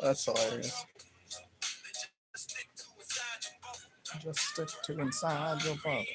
That's hilarious. Just stick to inside your bubble.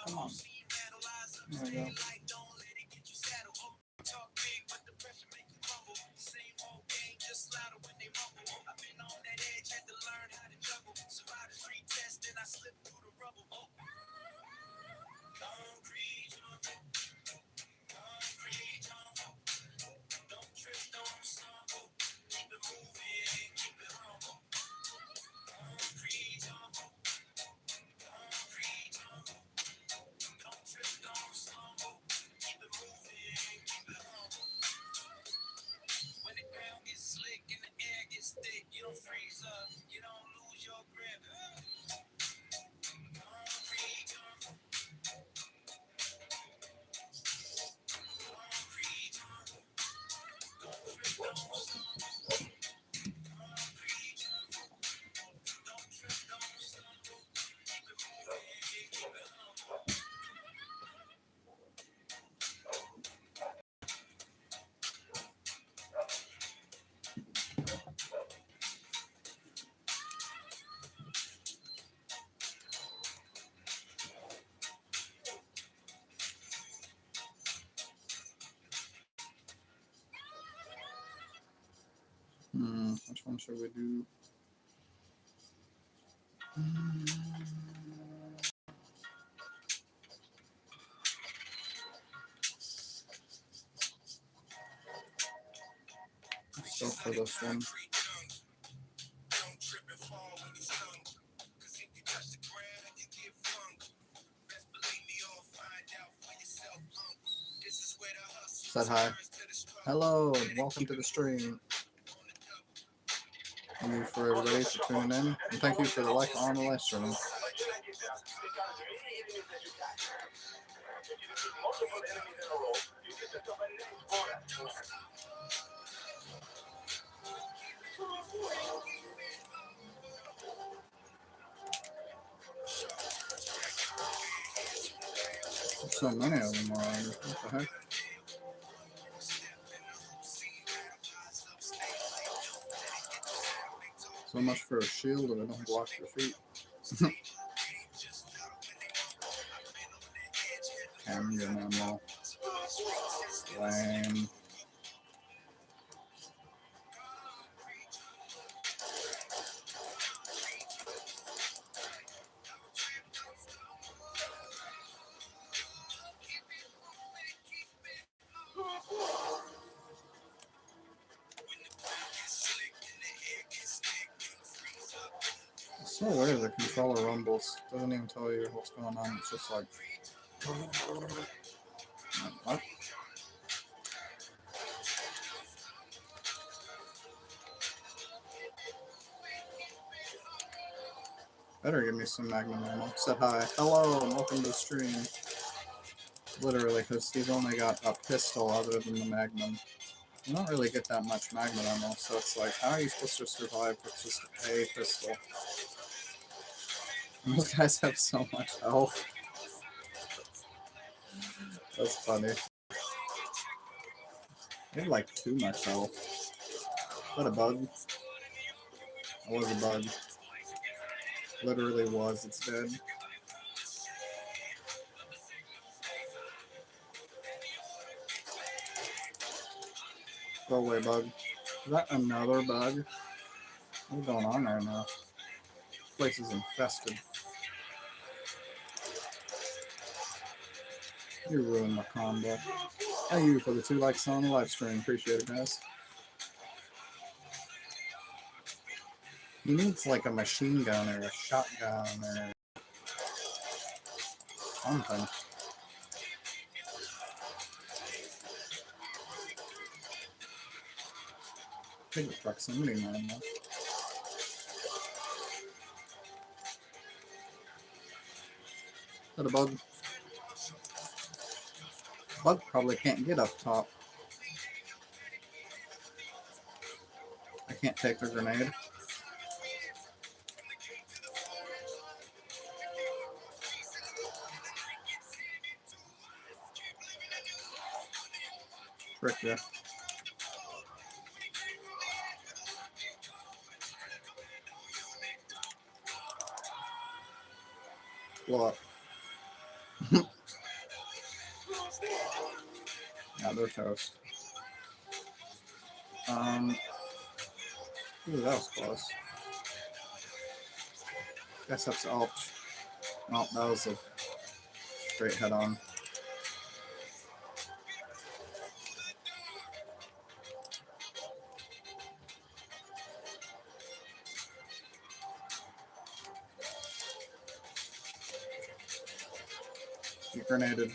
Come on. There we go. Which one should we do? Let's go for this one. Said hi. Hello, and welcome to the stream. Thank you for everybody for tuning in, and thank you for the like on the live stream. So many of them are on. What the heck? So much for a shield and it don't block your feet. Camden ammo. Lame. It's so weird, the controller rumbles. Doesn't even tell you what's going on. It's just like... What? Better give me some Magnum ammo. Said hi. Hello, and welcome to the stream. Literally, because he's only got a pistol other than the Magnum. You don't really get that much Magnum ammo, so it's like, how are you supposed to survive with just a pistol? Those guys have so much health. That's funny. They have like too much health. Is that a bug? That was a bug. Literally was. It's dead. Go away, bug. Is that another bug? What's going on there now? This place is infested. You ruined my combo. Thank you for the 2 likes on the live stream. Appreciate it, guys. He needs like a machine gun or a shotgun or something. Big proximity mine though. That a bug? Bug probably can't get up top. I can't take the grenade. Trick ya. Blow up. Yeah, they're toast. Ooh, that was close. Guess that's ouch. Oh, that was a straight head on. He grenaded.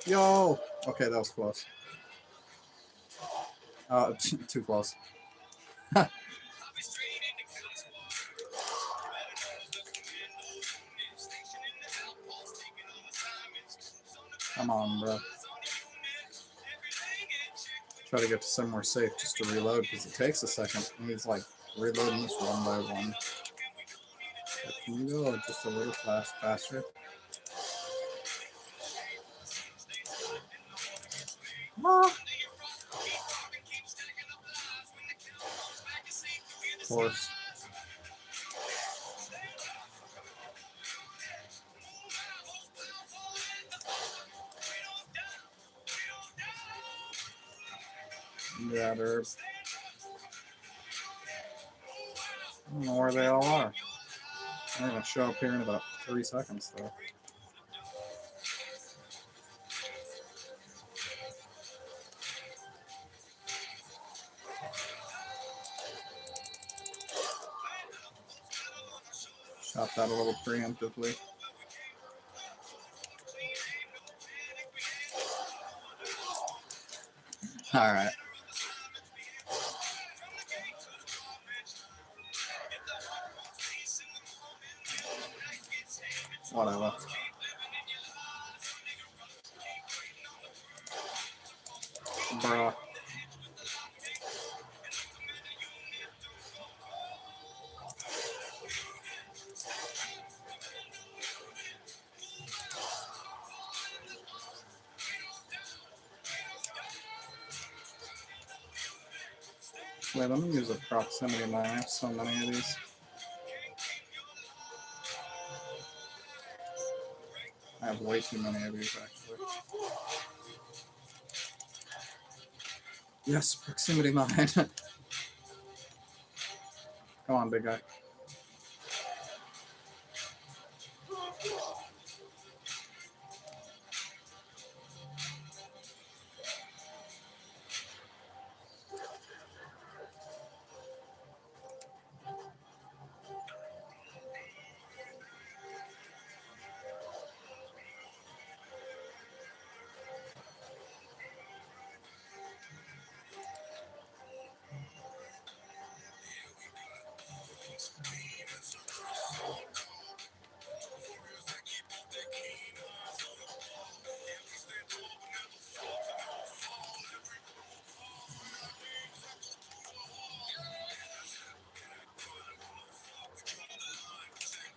Yo! Okay, that was close. Too close. Come on, bro. Try to get to somewhere safe just to reload because it takes a second. And he's like reloading this one by one. But can you go just a little faster? Ah. Of course. Yeah, they're. I don't know where they all are. They're gonna show up here in about 3 seconds, though. Shot that a little preemptively. All right. Whatever. Bruh. Wait, let me use a proximity mine. I have so many of these. I have way too many of these, actually. Yes, proximity mine. Come on, big guy.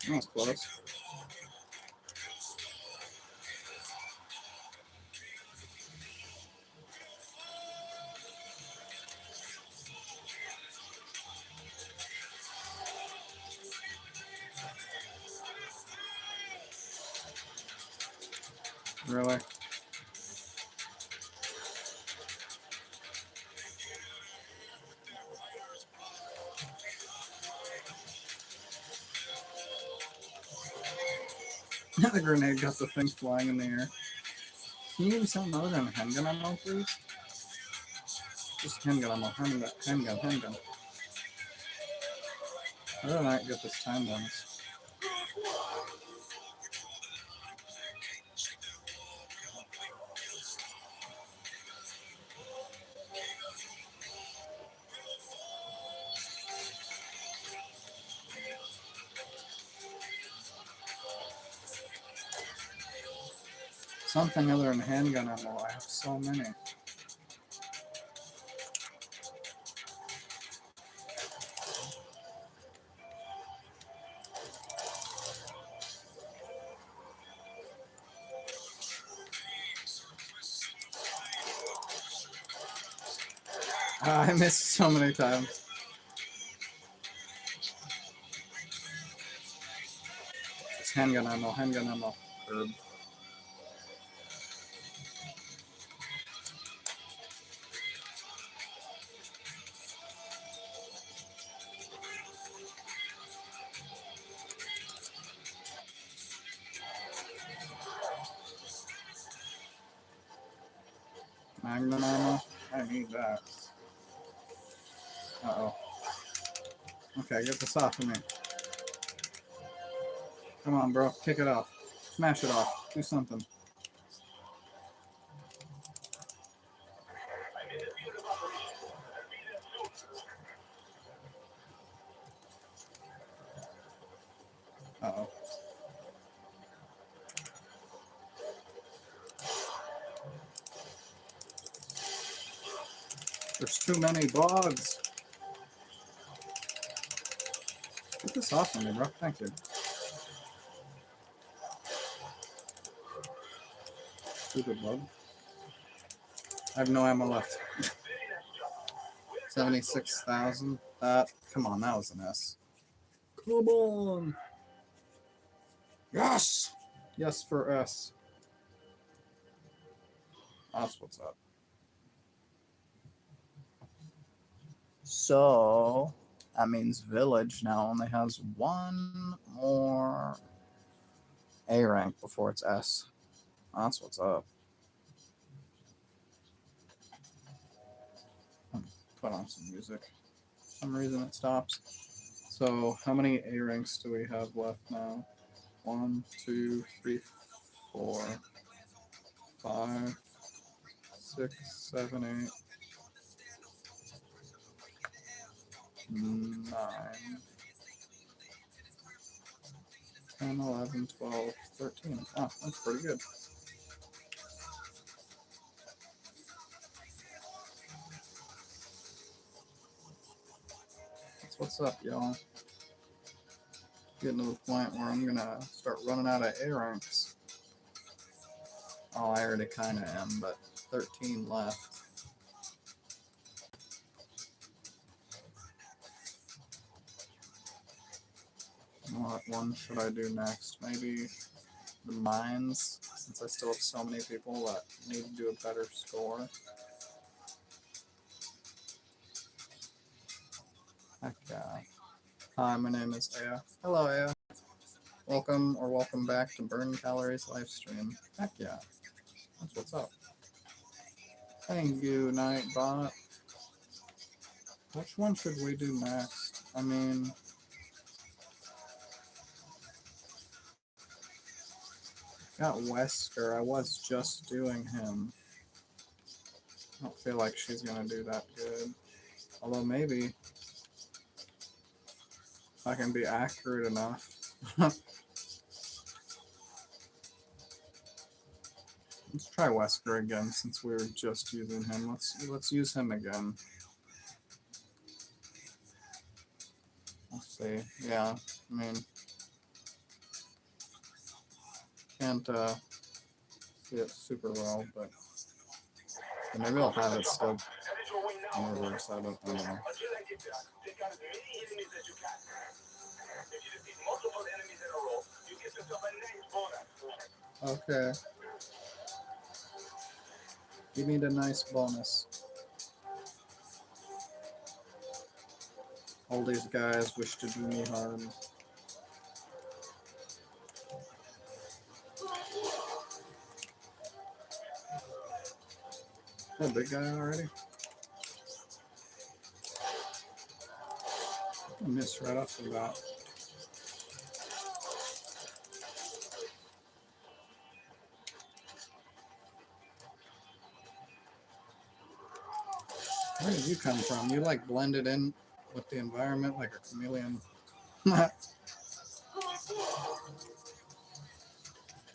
That was close. Really? The grenade got the thing flying in the air. Can you give me something other than handgun ammo, please? Just handgun ammo. Handgun. How did I not get this time bonus? Something other than handgun ammo. I have so many. I missed so many times. It's handgun ammo, handgun ammo. Herb. Magnum ammo? I need that. Uh-oh. Okay, get this off of me. Come on, bro. Kick it off. Smash it off. Do something. Uh-oh. There's too many bugs. Get this off of me, bro. Thank you. Stupid bug. I have no ammo left. 76,000. Come on, that was an S. Come on. Yes. Yes for S. That's what's up. So that means Village now only has one more A rank before it's S. That's what's up. Put on some music. For some reason it stops. So how many A ranks do we have left now? 1, 2, 3, 4, 5, 6, 7, 8, 9, 10, 11, 12, 13. Oh, that's pretty good. That's what's up, y'all. Getting to the point where I'm gonna start running out of A ranks. Oh, I already kind of am, but 13 left. What one should I do next? Maybe the mines, since I still have so many people that need to do a better score. Heck yeah. Hi, my name is Aya. Hello, Aya. Welcome or welcome back to Burn Calories livestream. Heck yeah. That's what's up. Thank you, Nightbot. Which one should we do next? I mean, got Wesker. I was just doing him. I don't feel like she's gonna do that good. Although maybe if I can be accurate enough. Let's try Wesker again since we were just using him. Let's use him again. Let's see. Yeah, I mean, can't see it super well, but maybe I'll have it still in reverse. I don't know. Okay. You need a nice bonus. All these guys wish to do me harm. Oh, big guy already? I missed right off the bat. Where did you come from? You like blended in with the environment like a chameleon.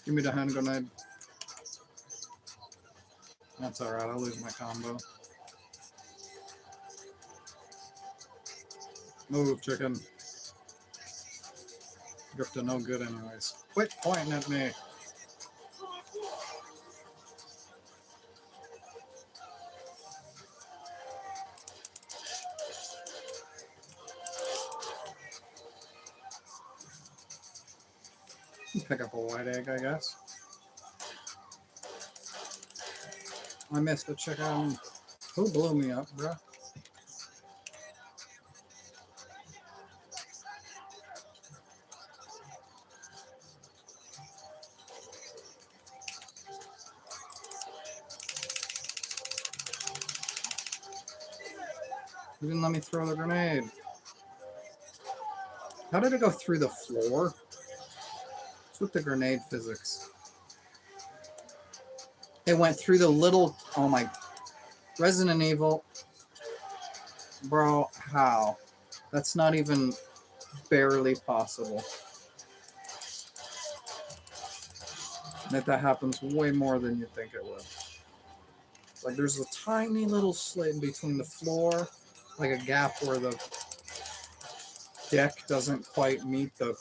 Give me the hand grenade. That's alright, I'll lose my combo. Move, chicken. You're up to no good anyways. Quit pointing at me. Pick up a white egg, I guess. I missed the chicken. Who blew me up, bro? You didn't let me throw the grenade. How did it go through the floor? What's with the grenade physics? It went through the little... Oh my... Resident Evil. Bro, how? That's not even barely possible. That happens way more than you think it would. Like, there's a tiny little slit between the floor, like a gap where the deck doesn't quite meet the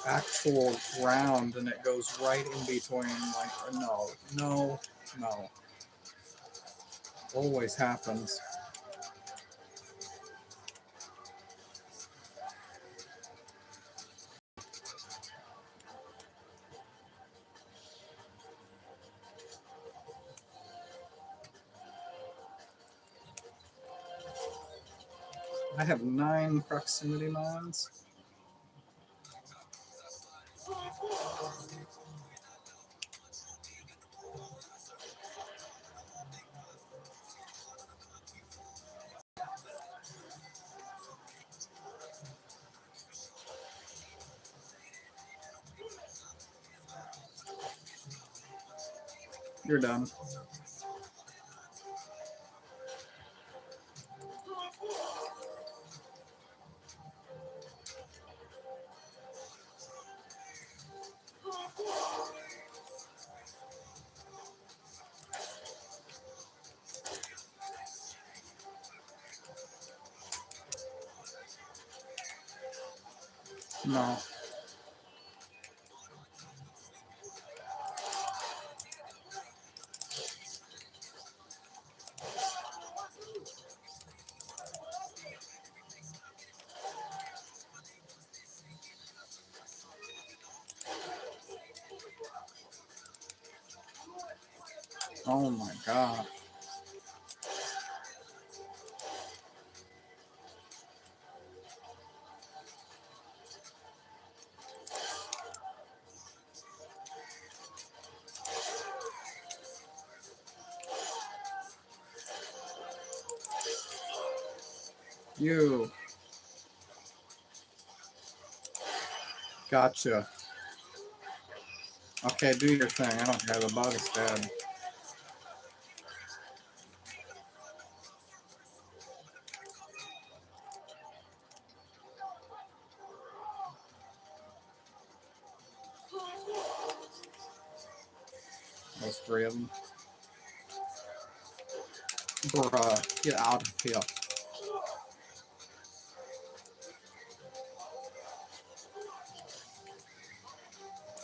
actual ground, and it goes right in between. Like, no, no, no. Always happens. I have 9 proximity mines. You're done. No. Oh my god. You. Gotcha. Okay, do your thing. I don't care. The bug is dead. Those 3 of them. Bruh, get out of here.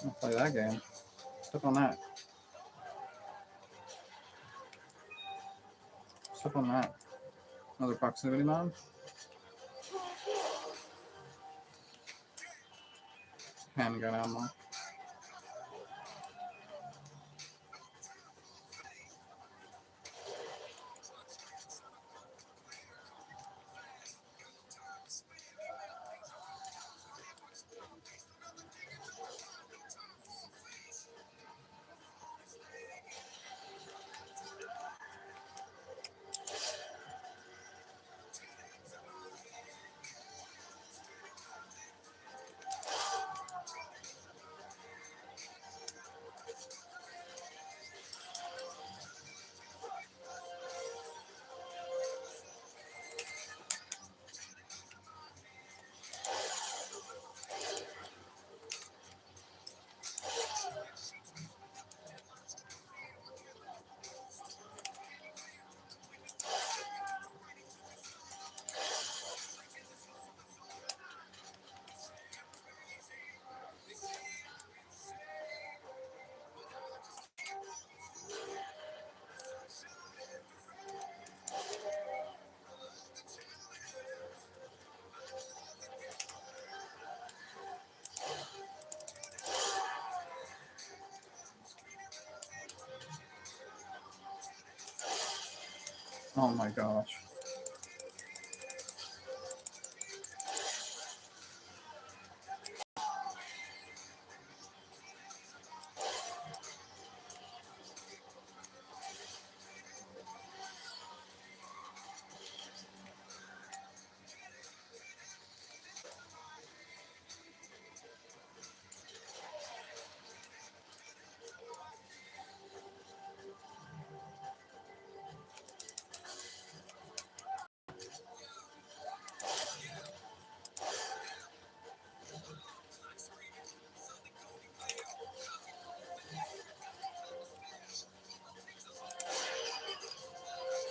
I'll play that game. Step on that. Step on that. Another proximity mine. Handgun ammo. Oh my gosh.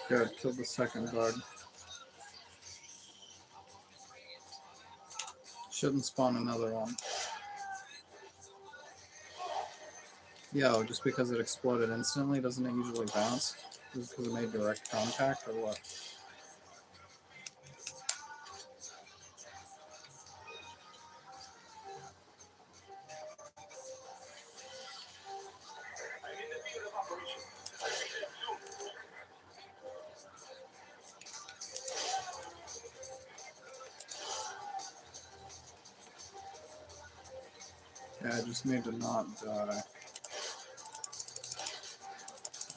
Good, killed the second guard. Shouldn't spawn another one. Yo, just because it exploded instantly, doesn't it usually bounce? Is it because it made direct contact or what? Yeah, I just need to not die.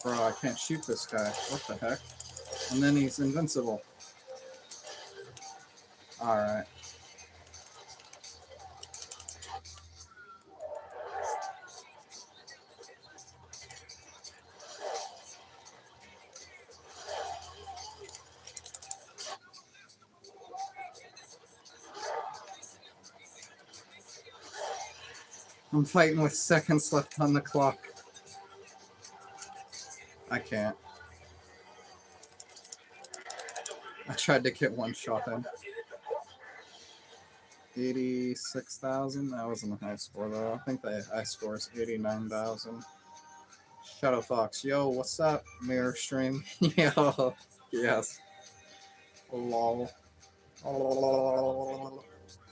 Bro, I can't shoot this guy. What the heck? And then he's invincible. Alright. I'm fighting with seconds left on the clock. I can't. I tried to get one shot in. 86,000? That wasn't a high score though. I think the high score is 89,000. Shadow Fox, yo, what's up? Mirror stream. Yo, yes. Lol.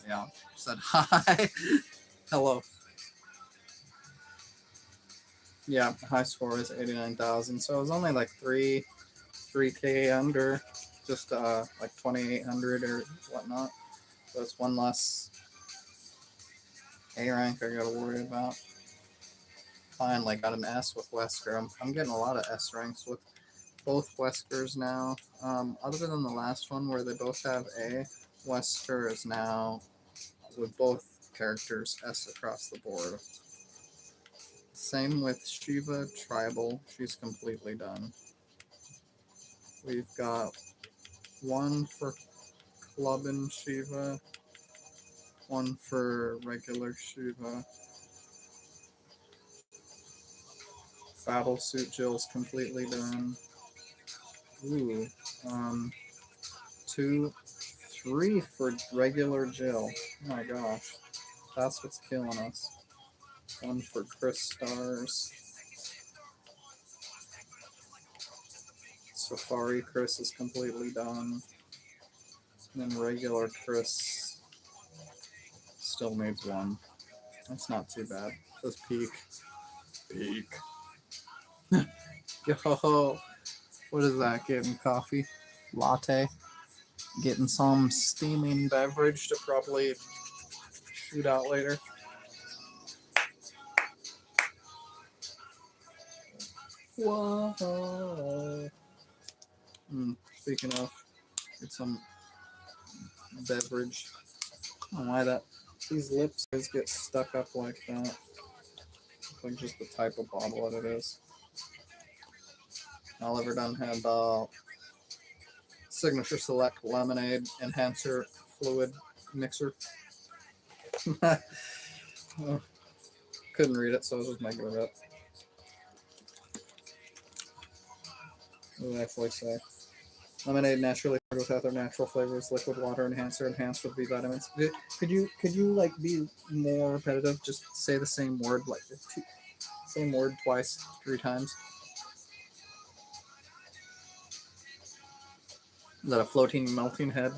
Yeah, said hi. Hello. Yeah, high score is 89,000. So it was only like 3K under, just like 2,800 or whatnot. So it's one less A rank I gotta worry about. Finally got an S with Wesker. I'm getting a lot of S ranks with both Weskers now. Other than the last one where they both have A, Wesker is now with both characters S across the board. Same with Shiva Tribal. She's completely done. We've got one for Clubbin' Shiva, one for regular Shiva. Battlesuit Jill's completely done. Ooh, 2, 3 for regular Jill. Oh my gosh, that's what's killing us. One for Chris Stars. Safari Chris is completely done. And then regular Chris still needs one. That's not too bad. Says peak. Peak. Yo, what is that? Getting coffee? Latte? Getting some steaming beverage to probably shoot out later. Whoa. Speaking of, get some beverage. I don't know why these lips always get stuck up like that. Like just the type of bottle that it is. Oliver Dunn had Signature Select Lemonade Enhancer Fluid Mixer. Oh, couldn't read it, so I was just making it up. What did I actually say? Lemonade naturally with other natural flavors, liquid water enhancer, enhanced with B vitamins. Could you like be more repetitive? Just say the same word like same word twice, 3 times. Is that a floating melting head?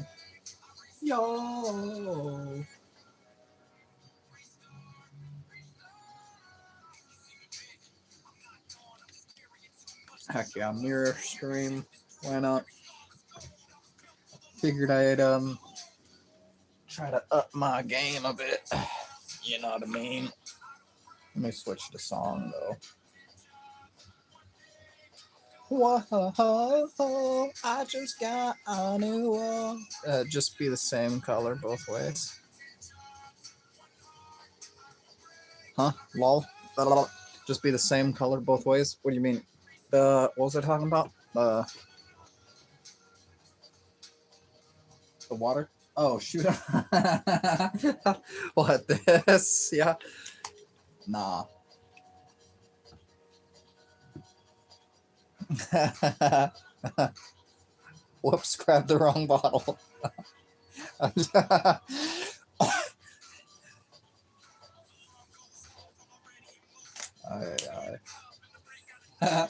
Yo. Heck yeah, mirror stream. Why not? Figured I'd try to up my game a bit. You know what I mean? Let me switch to song though. Whoa, I just got a new one. Just be the same color both ways. Huh? Lol. Just be the same color both ways? What do you mean? What was I talking about? The water? Oh, shoot. What, this? Yeah. Nah. Whoops, grabbed the wrong bottle. Aye, aye.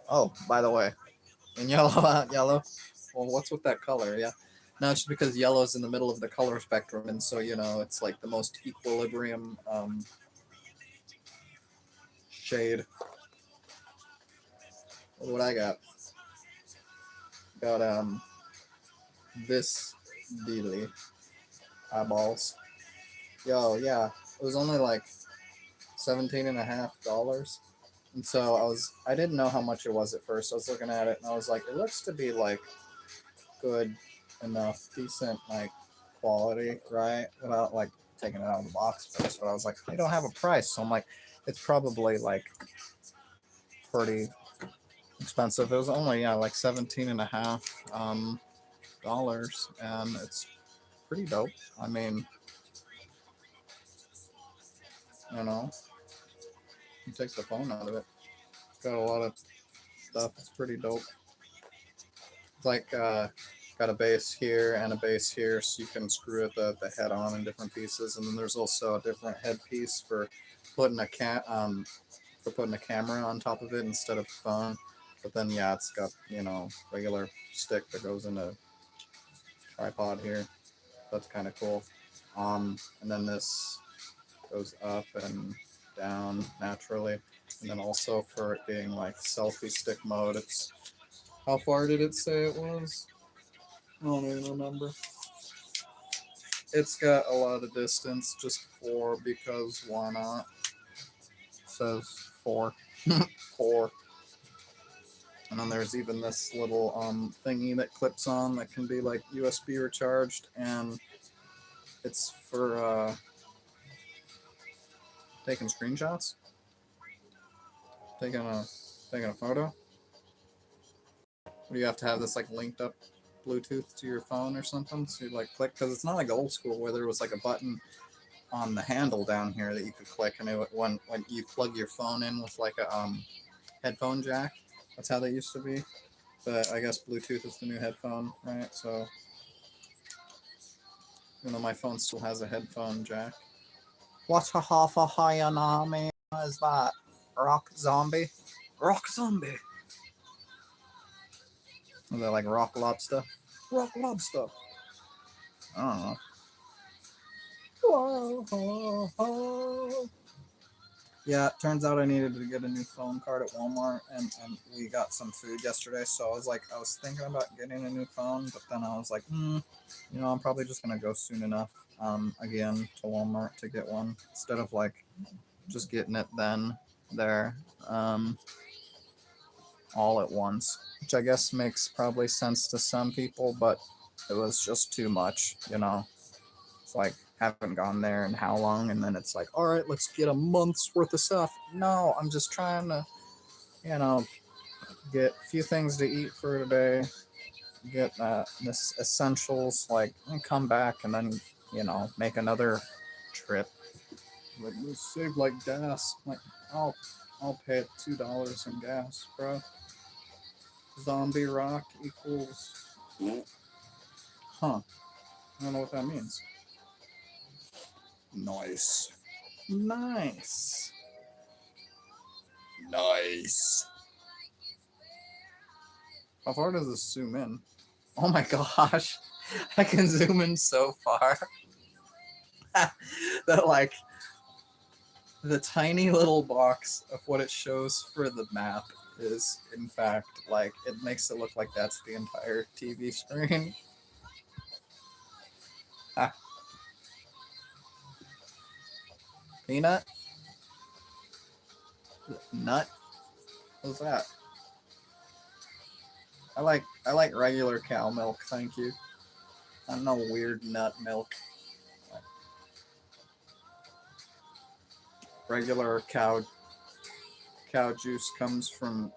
Oh, by the way, in yellow, yellow. Well, what's with that color? Yeah. No, it's just because yellow's in the middle of the color spectrum, and so it's like the most equilibrium shade. What I got? Got this dealy eyeballs. Yo, yeah, it was only like $17.50. And so I didn't know how much it was at first. I was looking at it and I was like, it looks to be like good enough, decent like quality, right? Without like taking it out of the box first. But I was like, they don't have a price. So I'm like, it's probably like pretty expensive. It was only like $17.50, and it's pretty dope. I mean, you take the phone out of it. It's got a lot of stuff. It's pretty dope. It's like got a base here and a base here, so you can screw the head on in different pieces. And then there's also a different headpiece for putting for putting a camera on top of it instead of a phone. But then yeah, it's got regular stick that goes in a tripod here. That's kind of cool. And then this goes up and down naturally. And then also for it being like selfie stick mode, it's how far did it say it was? I don't even remember. It's got a lot of distance, just 4 because why not? It says 4. 4. And then there's even this little thingy that clips on that can be like USB recharged, and it's for taking screenshots, taking a photo. Do you have to have this like linked up Bluetooth to your phone or something? So you like click, because it's not like old school where there was like a button on the handle down here that you could click, and when you plug your phone in with like a headphone jack. That's how they used to be. But I guess Bluetooth is the new headphone, right? So even though my phone still has a headphone jack. What a half a Hayanami is that? Rock zombie? Rock zombie. Is that like rock lobster? Rock lobster. I don't know. Whoa, whoa, whoa. Yeah, it turns out I needed to get a new phone card at Walmart, and we got some food yesterday, so I was thinking about getting a new phone, but then I was like, I'm probably just gonna go soon enough, again to Walmart to get one, instead of like just getting it then, there, all at once, which I guess makes probably sense to some people, but it was just too much, It's like, haven't gone there in how long, and then it's like, all right, let's get a month's worth of stuff. No, I'm just trying to get a few things to eat for today, get this essentials, like, and come back, and then make another trip, like save like gas, like I'll pay $2 in gas, bro. Zombie rock equals I don't know what that means. Nice. Nice. Nice. How far does this zoom in? Oh my gosh. I can zoom in so far. That like the tiny little box of what it shows for the map is, in fact, like, it makes it look like that's the entire TV screen. Ah. Peanut? Nut? What's that? I like regular cow milk, thank you. I don't know weird nut milk. Regular cow juice comes from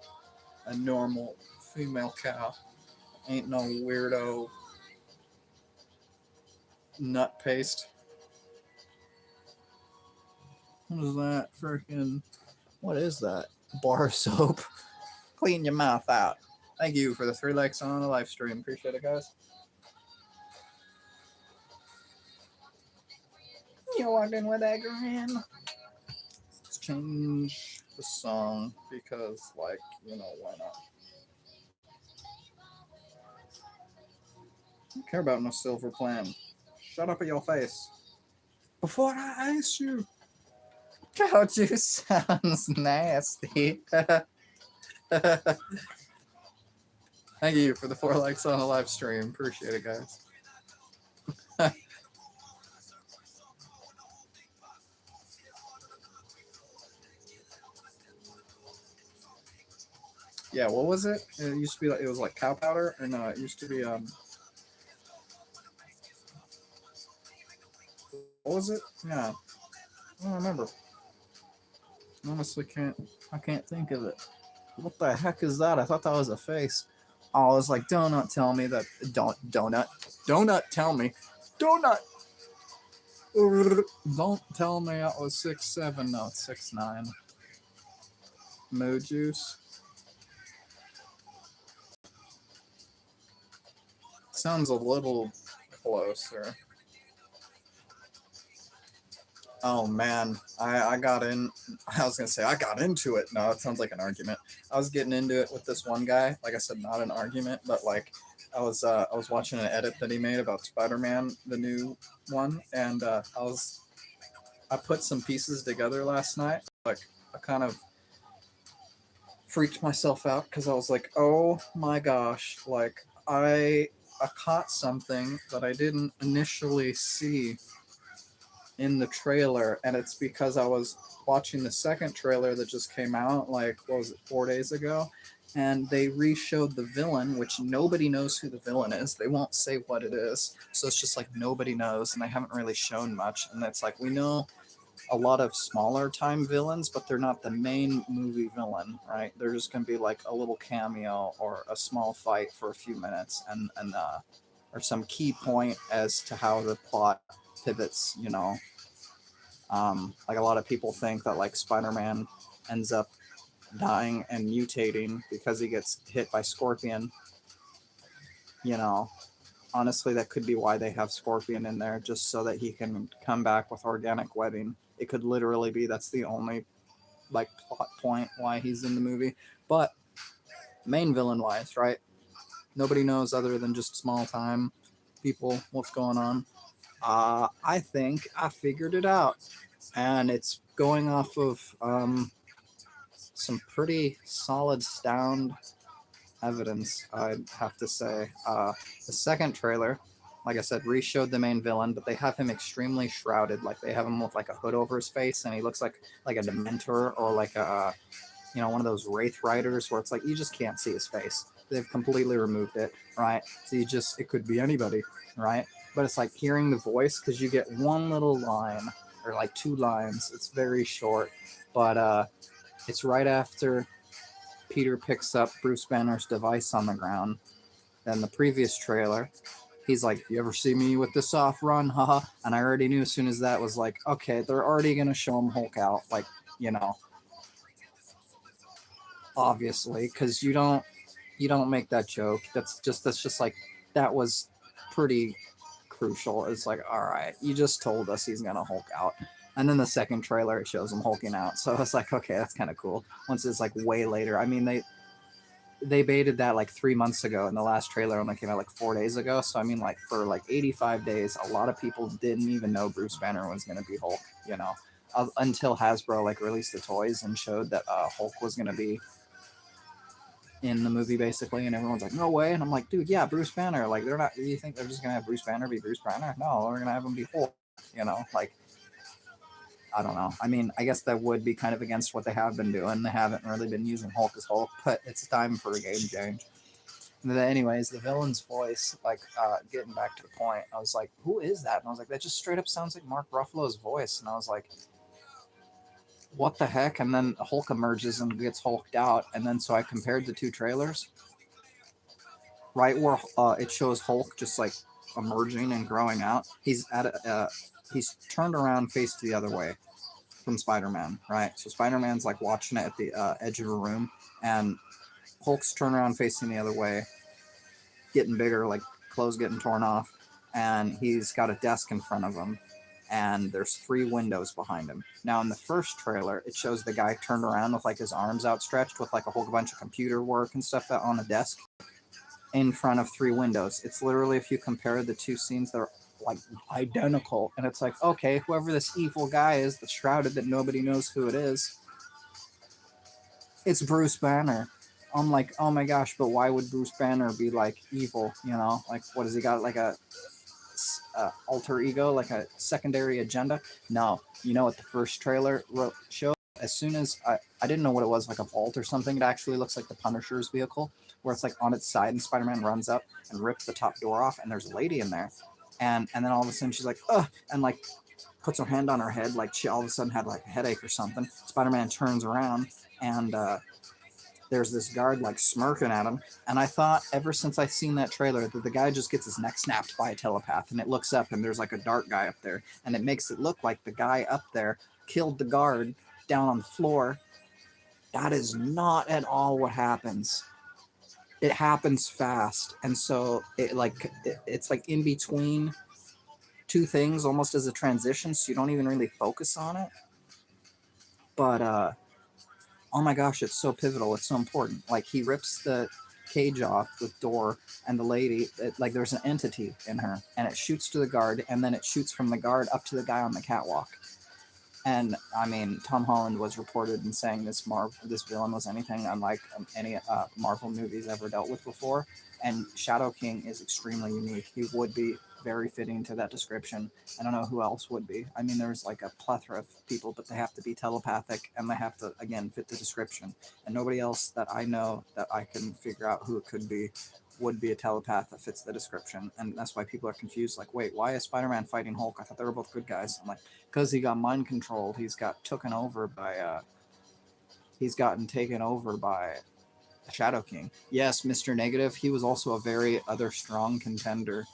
a normal female cow. Ain't no weirdo nut paste. What is that? Freaking. What is that? Bar soap. Clean your mouth out. Thank you for the 3 likes on the live stream. Appreciate it, guys. You walked in with that grin. Let's change the song because, like, you know, why not? I don't care about no silver plan. Shut up in your face. Before I ice you. Cow juice sounds nasty. Thank you for the 4 likes on the live stream. Appreciate it, guys. Yeah, what was it? It used to be like, it was like cow powder, or no? It used to be what was it? Yeah, I don't remember. Honestly, I can't think of it. What the heck is that? I thought that was a face. Oh, I was like, donut, tell me that. Donut tell me. Donut. Don't tell me I was 6'7". No, it's 6'9". Moo juice. Sounds a little closer. Oh man, I got in. I was gonna say I got into it. No, it sounds like an argument. I was getting into it with this one guy. Like I said, not an argument, but like I was watching an edit that he made about Spider-Man, the new one, and I put some pieces together last night. Like I kind of freaked myself out because I was like, oh my gosh, like I caught something that I didn't initially see in the trailer, and it's because I was watching the second trailer that just came out, like, what was it, 4 days ago, and they re-showed the villain, which nobody knows who the villain is. They won't say what it is, so it's just like nobody knows, and they haven't really shown much, and it's like, we know a lot of smaller time villains, but they're not the main movie villain, right? They're just gonna be like a little cameo or a small fight for a few minutes, and or some key point as to how the plot pivots, you know. Like a lot of people think that like Spider-Man ends up dying and mutating because he gets hit by Scorpion. You know, honestly, that could be why they have Scorpion in there, just so that he can come back with organic webbing. It could literally be that's the only like plot point why he's in the movie. But main villain wise, right? Nobody knows other than just small time people what's going on. I think I figured it out, and it's going off of some pretty solid sound evidence, I'd have to say. The second trailer, like I said, re-showed the main villain, but they have him extremely shrouded. Like they have him with like a hood over his face, and he looks like a Dementor or like a one of those Wraith Riders where it's like you just can't see his face. They've completely removed it, right? So it could be anybody, right? But it's like hearing the voice, because you get one little line or like 2 lines. It's very short, but it's right after Peter picks up Bruce Banner's device on the ground. Then the previous trailer, he's like, "You ever see me with this off run? Haha." And I already knew as soon as that was like, okay, they're already gonna show him Hulk out, like, obviously, because you don't make that joke. That's just like, that was pretty crucial. It's like, all right, you just told us he's gonna Hulk out, and then the second trailer it shows him hulking out. So it's like, okay, that's kind of cool. Once it's like way later. I mean, they baited that like 3 months ago, and the last trailer only came out like 4 days ago. So I mean, like for like 85 days, a lot of people didn't even know Bruce Banner was gonna be Hulk. until Hasbro like released the toys and showed that Hulk was gonna be in the movie basically, and everyone's like, no way, and I'm like, dude, yeah, Bruce Banner. Like, they're not. You think they're just gonna have Bruce Banner be Bruce Banner? No, we're gonna have him be Hulk. You know, like I don't know. I mean, I guess that would be kind of against what they have been doing. They haven't really been using Hulk as Hulk, but it's time for a game change. Anyways, the villain's voice, like, getting back to the point, I was like, who is that? And I was like, that just straight up sounds like Mark Ruffalo's voice. And I was like, what the heck? And then Hulk emerges and gets hulked out. And then so I compared the two trailers, right where it shows Hulk just like emerging and growing out. He's turned around, faced the other way from Spider-Man, right? So Spider-Man's like watching it at the edge of a room, and Hulk's turned around facing the other way, getting bigger, like clothes getting torn off, and he's got a desk in front of him, and there's 3 windows behind him. Now in the first trailer, it shows the guy turned around with like his arms outstretched with like a whole bunch of computer work and stuff on a desk in front of 3 windows. It's literally, if you compare the two scenes, they're like identical, and it's like, okay, whoever this evil guy is that's shrouded that nobody knows who it is, it's Bruce Banner. I'm like, oh my gosh, but why would Bruce Banner be like evil? You know, like what has he got? Like a alter ego, like a secondary agenda? No, you know what the first trailer showed? As soon as I didn't know what it was, like a vault or something. It actually looks like the Punisher's vehicle, where it's like on its side, and Spider-Man runs up and rips the top door off, and there's a lady in there, and then all of a sudden she's like, ugh, and like puts her hand on her head, like she all of a sudden had like a headache or something. Spider-Man turns around, and there's this guard like smirking at him, and I thought ever since I seen that trailer that the guy just gets his neck snapped by a telepath, and it looks up and there's like a dark guy up there, and it makes it look like the guy up there killed the guard down on the floor. That is not at all what happens. It happens fast, and so it's like in between two things, almost as a transition, so you don't even really focus on it. But oh my gosh, it's so pivotal. It's so important. Like he rips the cage off the door, and the lady, like there's an entity in her, and it shoots to the guard, and then it shoots from the guard up to the guy on the catwalk. And I mean, Tom Holland was reported in saying this villain was anything unlike any Marvel movies ever dealt with before. And Shadow King is extremely unique. He would be very fitting to that description. I don't know who else would be. I mean, there's like a plethora of people, but they have to be telepathic and they have to, again, fit the description. And nobody else that I know that I can figure out who it could be would be a telepath that fits the description. And that's why people are confused. Like, wait, why is Spider-Man fighting Hulk? I thought they were both good guys. I'm like, because he got mind controlled. He's gotten taken over by Shadow King. Yes, Mr. Negative. He was also a very other strong contender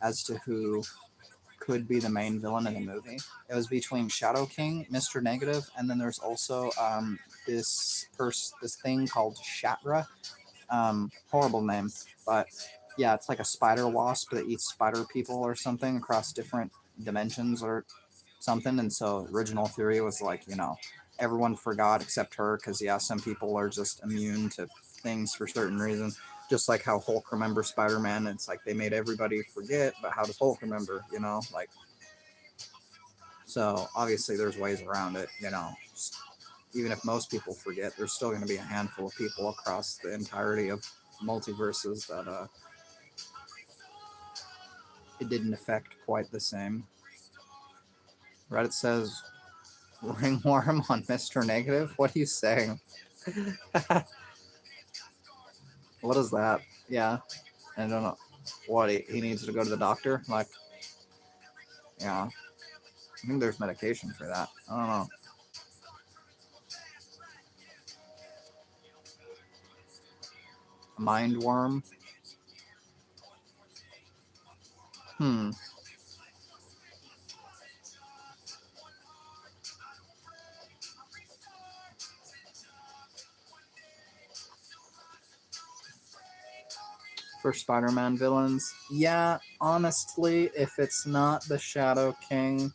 as to who could be the main villain in the movie. It was between Shadow King, Mr. Negative, and then there's also this thing called Shatra. Horrible name, but yeah, it's like a spider wasp that eats spider people or something across different dimensions or something. And so original theory was like, everyone forgot except her, because yeah, some people are just immune to things for certain reasons, just like how Hulk remembers Spider-Man. It's like they made everybody forget, but how does Hulk remember, like, so obviously there's ways around it. Even if most people forget, there's still going to be a handful of people across the entirety of multiverses that it didn't affect quite the same. Reddit says ringworm on Mr. Negative. What are you saying? What is that? Yeah, I don't know. What, he needs to go to the doctor? Like, yeah, I think there's medication for that. I don't know. A mind worm. Hmm. For Spider-Man villains, yeah, honestly, if it's not the Shadow King,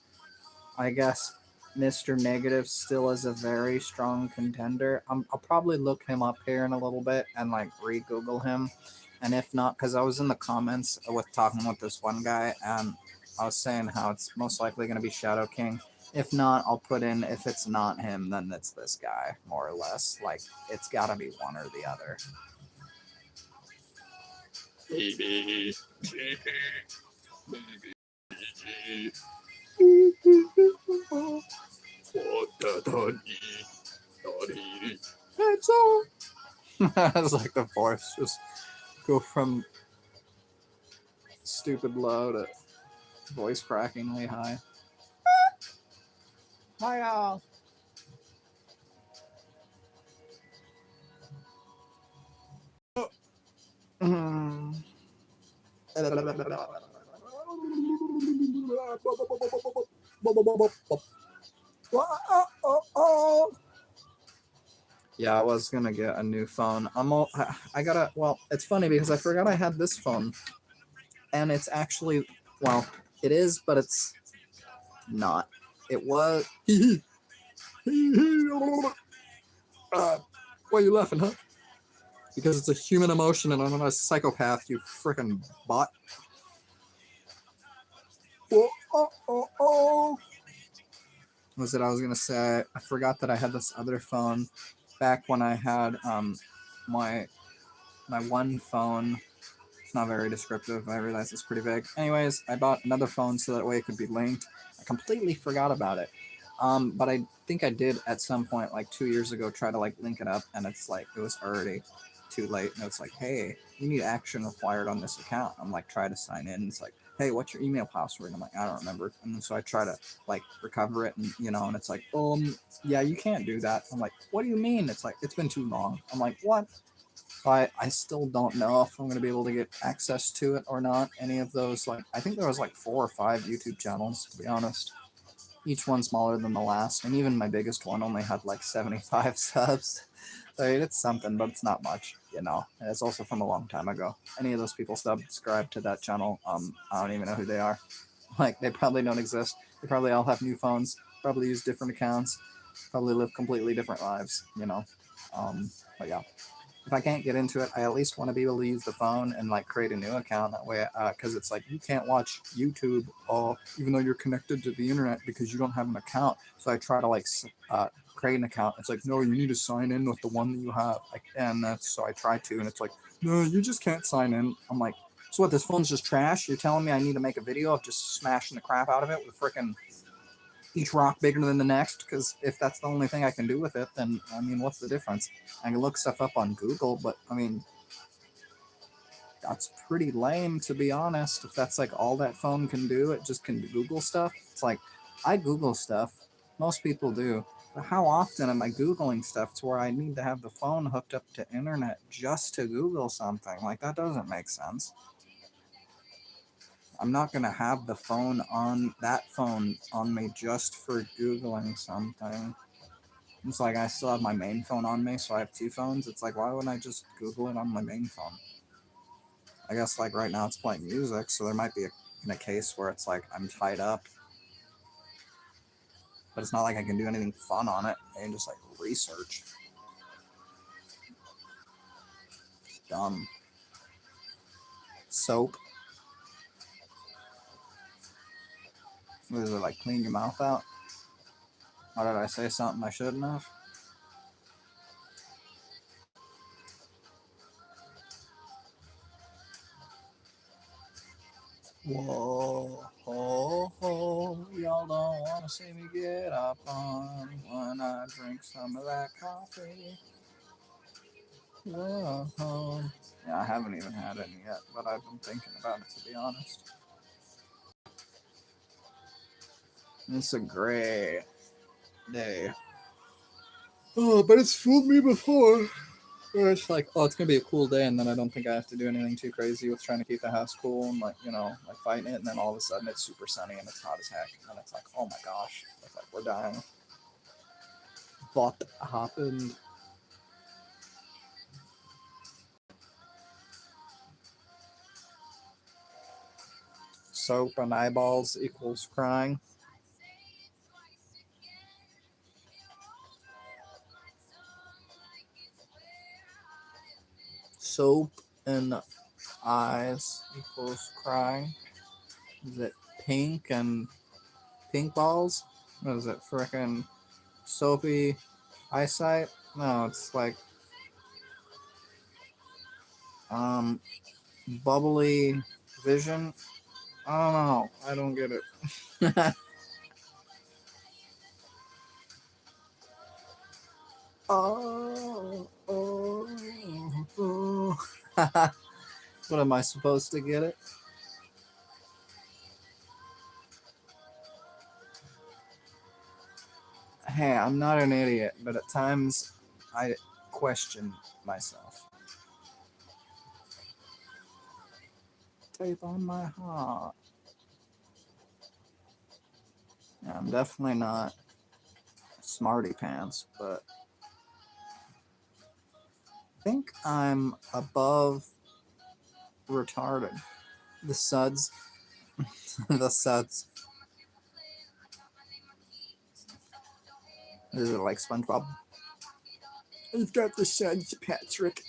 I guess Mr. Negative still is a very strong contender. I'll probably look him up here in a little bit and like re-Google him. And if not, because I was in the comments with talking with this one guy, and I was saying how it's most likely going to be Shadow King. If not, I'll put in, if it's not him, then it's this guy, more or less. Like, it's gotta be one or the other. It's like the voice just go from stupid low to voice crackingly high. Hiya. Mm. Yeah, I was gonna get a new phone. I gotta. Well, it's funny because I forgot I had this phone, and it's actually, well, it is, but it's not. It was. Why are you laughing, huh? Because it's a human emotion, and I'm not a psychopath. You frickin' bot. Oh. What was it I was gonna say? I forgot that I had this other phone back when I had my one phone. It's not very descriptive. I realize it's pretty vague. Anyways, I bought another phone so that way it could be linked. I completely forgot about it. But I think I did at some point, like 2 years ago, try to like link it up, and it's like it was already too late. And it's like, hey, you need action required on this account. I'm like, try to sign in. It's like, hey, what's your email password? I'm like, I don't remember. And then so I try to like recover it, and and it's like, yeah, you can't do that. I'm like, what do you mean? It's like it's been too long. I'm like, what? I still don't know if I'm going to be able to get access to it or not. Any of those, like, I think there was like 4 or 5 YouTube channels, to be honest. Each one smaller than the last, and even my biggest one only had like 75 subs. I mean, it's something, but it's not much, And it's also from a long time ago. Any of those people subscribe to that channel, I don't even know who they are. Like, they probably don't exist. They probably all have new phones, probably use different accounts, probably live completely different lives, But yeah, if I can't get into it, I at least want to be able to use the phone and like create a new account that way. Because it's like you can't watch YouTube, even though you're connected to the internet because you don't have an account. So I try to like create an account. It's like, no, you need to sign in with the one that you have. And that's so I try to, and it's like, no, you just can't sign in. I'm like, so what? This phone's just trash. You're telling me I need to make a video of just smashing the crap out of it with freaking each rock bigger than the next, because if that's the only thing I can do with it, then I mean, what's the difference? I can look stuff up on Google, but I mean, that's pretty lame, to be honest. If that's like all that phone can do, it just can Google stuff. It's like, I Google stuff, most people do, but how often am I Googling stuff to where I need to have the phone hooked up to internet just to Google something? Like, that doesn't make sense. I'm not going to have the phone on me just for Googling something. It's like I still have my main phone on me, so I have 2 phones. It's like, why wouldn't I just Google it on my main phone? I guess like right now it's playing music, so there might be in a case where it's like I'm tied up. But it's not like I can do anything fun on it. I can just like research. It's dumb. Soap. What is it, like clean your mouth out? Or did I say something I shouldn't have? Whoa, y'all don't want to see me get up on when I drink some of that coffee. Whoa. Yeah, I haven't even had any yet, but I've been thinking about it, to be honest. It's a great day. Oh, but it's fooled me before. Where it's like, oh, it's gonna be a cool day, and then I don't think I have to do anything too crazy with trying to keep the house cool and like fighting it, and then all of a sudden it's super sunny and it's hot as heck, and it's like, oh my gosh, it's like we're dying. What happened? Soap and eyeballs equals crying. Soap and eyes equals crying. Is it pink and pink balls? What is it? Frickin' soapy eyesight? No, it's like bubbly vision. I don't know. I don't get it. Oh, oh, oh. What am I supposed to get it? Hey, I'm not an idiot, but at times I question myself. Tape on my heart. Yeah, I'm definitely not smarty pants, but I think I'm above retarded. The suds. The suds. Is it like SpongeBob? You've got the suds, Patrick.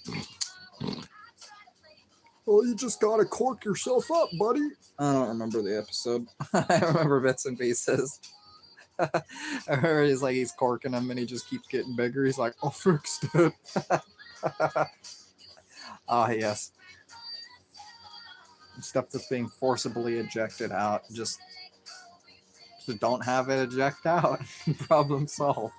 Well, you just gotta cork yourself up, buddy. I don't remember the episode. I remember bits and pieces. I remember he's corking him and he just keeps getting bigger. He's like, oh, frick's dead. Ah, yes. Stuff that's being forcibly ejected out. Just don't have it eject out. Problem solved.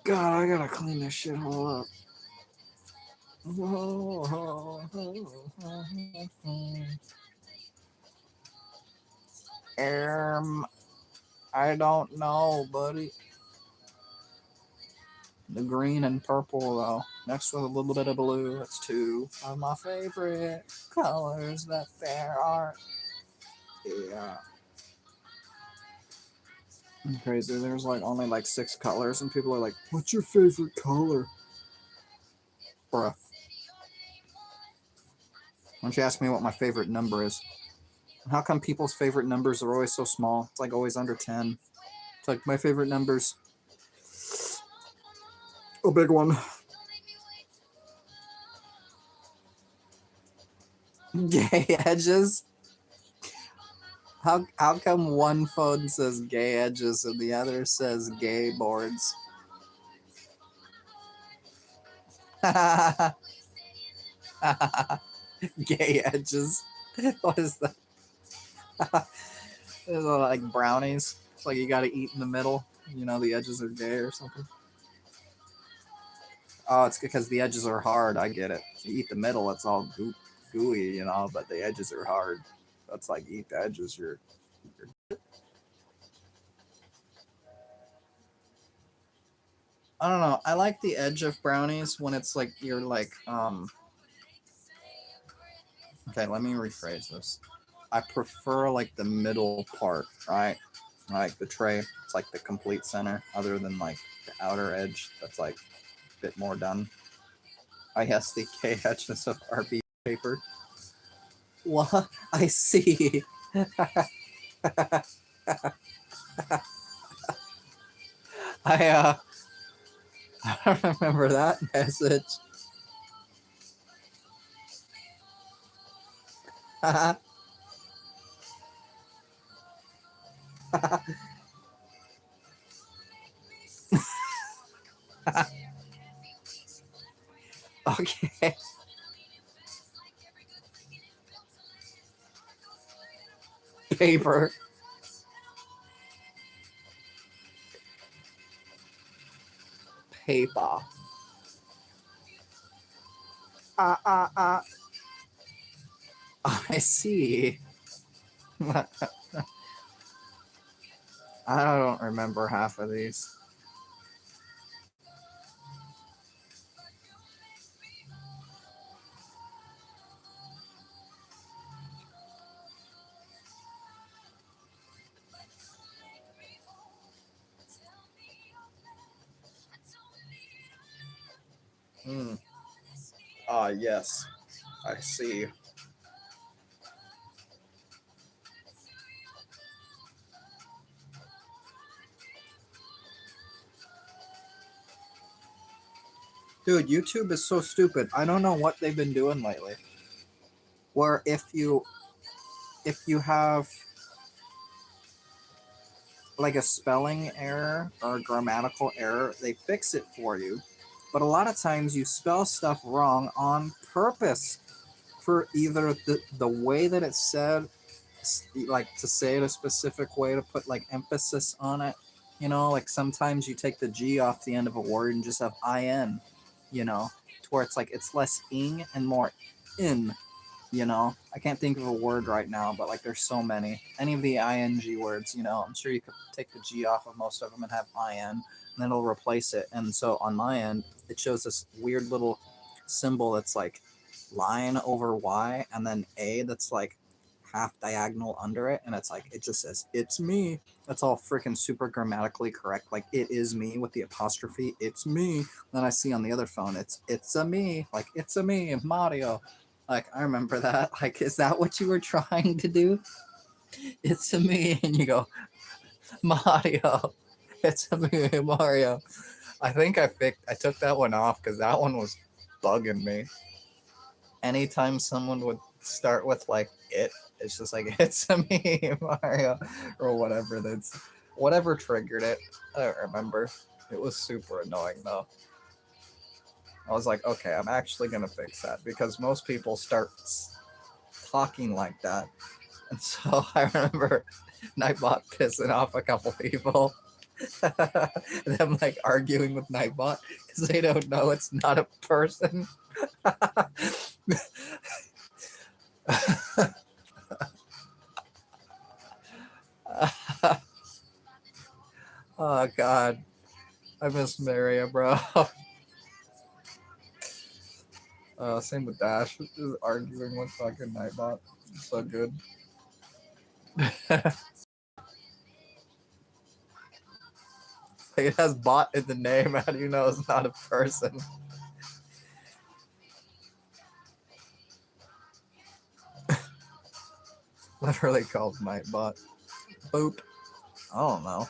God, I gotta clean this shit all up. I don't know, buddy. The green and purple, though. Next with a little bit of blue. That's two of my favorite colors that there are. Yeah. Crazy. There's like only like 6 colors, and people are like, what's your favorite color? Bruh. Why don't you ask me what my favorite number is? How come people's favorite numbers are always so small? It's like always under 10. It's like my favorite number's a big one. Gay edges? How come one phone says gay edges and the other says gay boards? Gay edges. What is that? Those are like brownies. It's like you gotta eat in the middle. You know, the edges are gay or something. Oh, it's because the edges are hard. I get it. You eat the middle, it's all gooey, you know, but the edges are hard. That's like eat the edges. You're I don't know. I like the edge of brownies when it's like you're like okay, let me rephrase this. I prefer like the middle part, right? Like the tray, it's like the complete center, other than like the outer edge that's like a bit more done. I guess the K edges of RB paper. What? I see. I I don't remember that message. Okay. Paper. Paper. I see. I don't remember half of these. Yes. I see. Dude, YouTube is so stupid. I don't know what they've been doing lately. Where if you have like a spelling error or a grammatical error, they fix it for you. But a lot of times you spell stuff wrong on purpose for either the way that it's said, like to say it a specific way to put like emphasis on it. You know, like sometimes you take the G off the end of a word and just have IN, you know, to where it's like it's less ing and more in. You know, I can't think of a word right now, but like there's so many. Any of the ing words, you know, I'm sure you could take the G off of most of them and have in, and then it'll replace it. And so on my end, it shows this weird little symbol that's like line over Y, and then A that's like half diagonal under it, and it's like it just says it's me. That's all freaking super grammatically correct. Like it is me with the apostrophe. It's me. Then I see on the other phone, it's a me. Like it's a me, Mario. Like, I remember that. Like, is that what you were trying to do? It's a me. And you go, Mario. It's a me, Mario. I think I took that one off because that one was bugging me. Anytime someone would start with, like, it's just like, it's a me, Mario. Or whatever. Whatever triggered it. I don't remember. It was super annoying, though. I was like, okay, I'm actually going to fix that because most people start talking like that. And so I remember Nightbot pissing off a couple people. Them like arguing with Nightbot because they don't know it's not a person. Oh, God. I miss Mario, bro. Same with Dash. Just arguing with fucking Nightbot. So good. It has bot in the name. How do you know it's not a person? Literally called Nightbot. Boop. I don't know.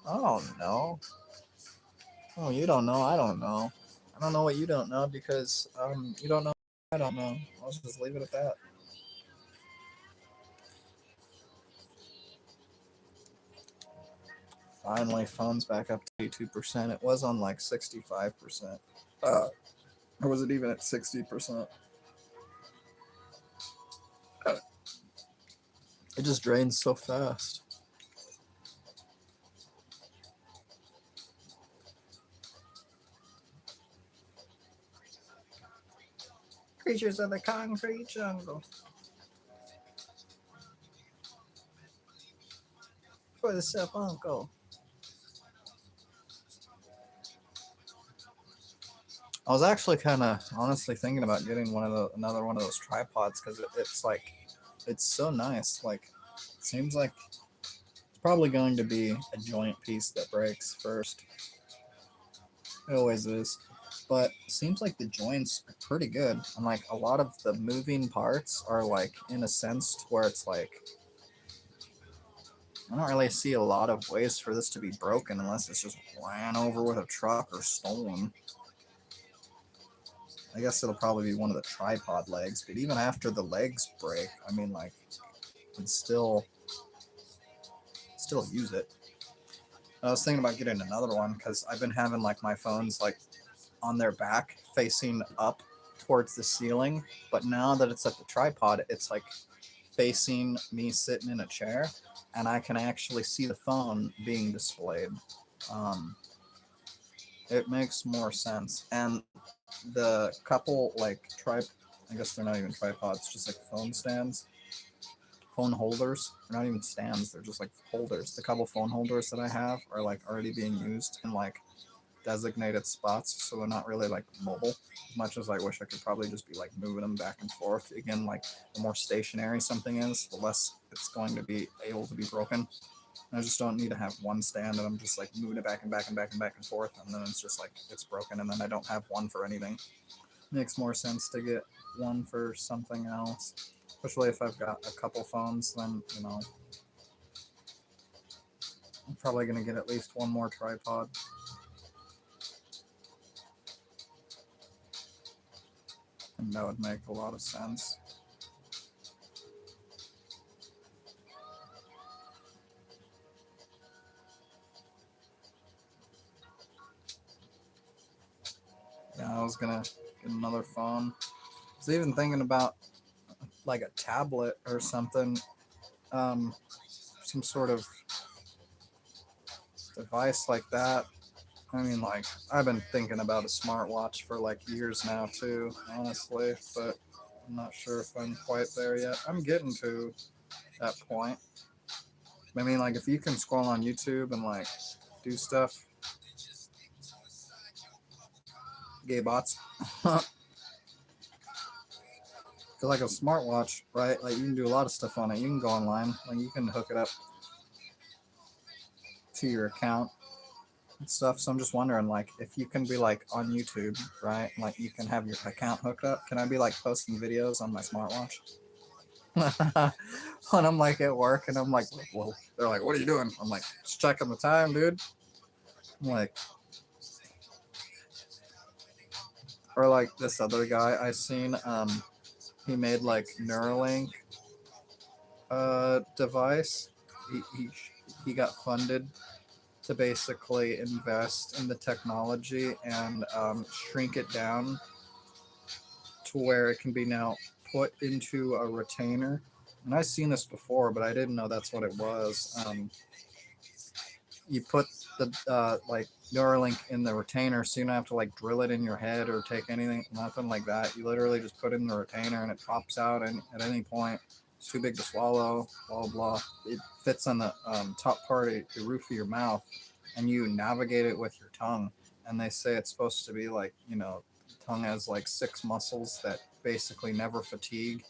I don't know. Oh, you don't know. I don't know. I don't know what you don't know because you don't know. I don't know. I'll just leave it at that. Finally, phone's back up to 82%. It was on like 65%. Or was it even at 60%? It just drains so fast. Creatures of the concrete jungle. For the self uncle. I was actually kind of honestly thinking about getting another one of those tripods because it's like it's so nice. Like it seems like it's probably going to be a joint piece that breaks first. It always is. But it seems like the joints are pretty good. And like a lot of the moving parts are like in a sense to where it's like I don't really see a lot of ways for this to be broken unless it's just ran over with a truck or stolen. I guess it'll probably be one of the tripod legs, but even after the legs break, I mean, like, you can still use it. I was thinking about getting another one because I've been having like my phones like on their back facing up towards the ceiling, but now that it's at the tripod, it's like facing me sitting in a chair, and I can actually see the phone being displayed. It makes more sense, and the couple like I guess they're not even tripods, just like phone stands, phone holders. They're not even stands, they're just like holders. The couple phone holders that I have are like already being used in like designated spots, so they're not really like mobile as much as I wish I could probably just be like moving them back and forth. Again, like the more stationary something is, the less it's going to be able to be broken. I just don't need to have one stand and I'm just like moving it back and back and back and back and forth, and then it's just like it's broken, and then I don't have one for anything. Makes more sense to get one for something else, especially if I've got a couple phones. Then you know, I'm probably gonna get at least one more tripod. And that would make a lot of sense. Yeah, I was gonna get another phone. I was even thinking about like a tablet or something, some sort of device like that. I mean, like, I've been thinking about a smartwatch for like years now, too, honestly, but I'm not sure if I'm quite there yet. I'm getting to that point. I mean, like, if you can scroll on YouTube and like do stuff, gay bots, because like a smartwatch, right? Like, you can do a lot of stuff on it. You can go online, like, you can hook it up to your account and stuff. So I'm just wondering, like, if you can be like on YouTube, right? Like, you can have your account hooked up. Can I be like posting videos on my smartwatch? When I'm like at work and I'm like, well, they're like, what are you doing? I'm like, just checking the time, dude. I'm like, or like this other guy I seen, he made like Neuralink device. He got funded to basically invest in the technology and shrink it down to where it can be now put into a retainer. And I've seen this before, but I didn't know that's what it was. You put the like Neuralink in the retainer, so you don't have to like drill it in your head or take anything, nothing like that. You literally just put it in the retainer and it pops out, and at any point it's too big to swallow. Blah blah. It fits on the top part of the roof of your mouth, and you navigate it with your tongue. And they say it's supposed to be like, tongue has like 6 muscles that basically never fatigue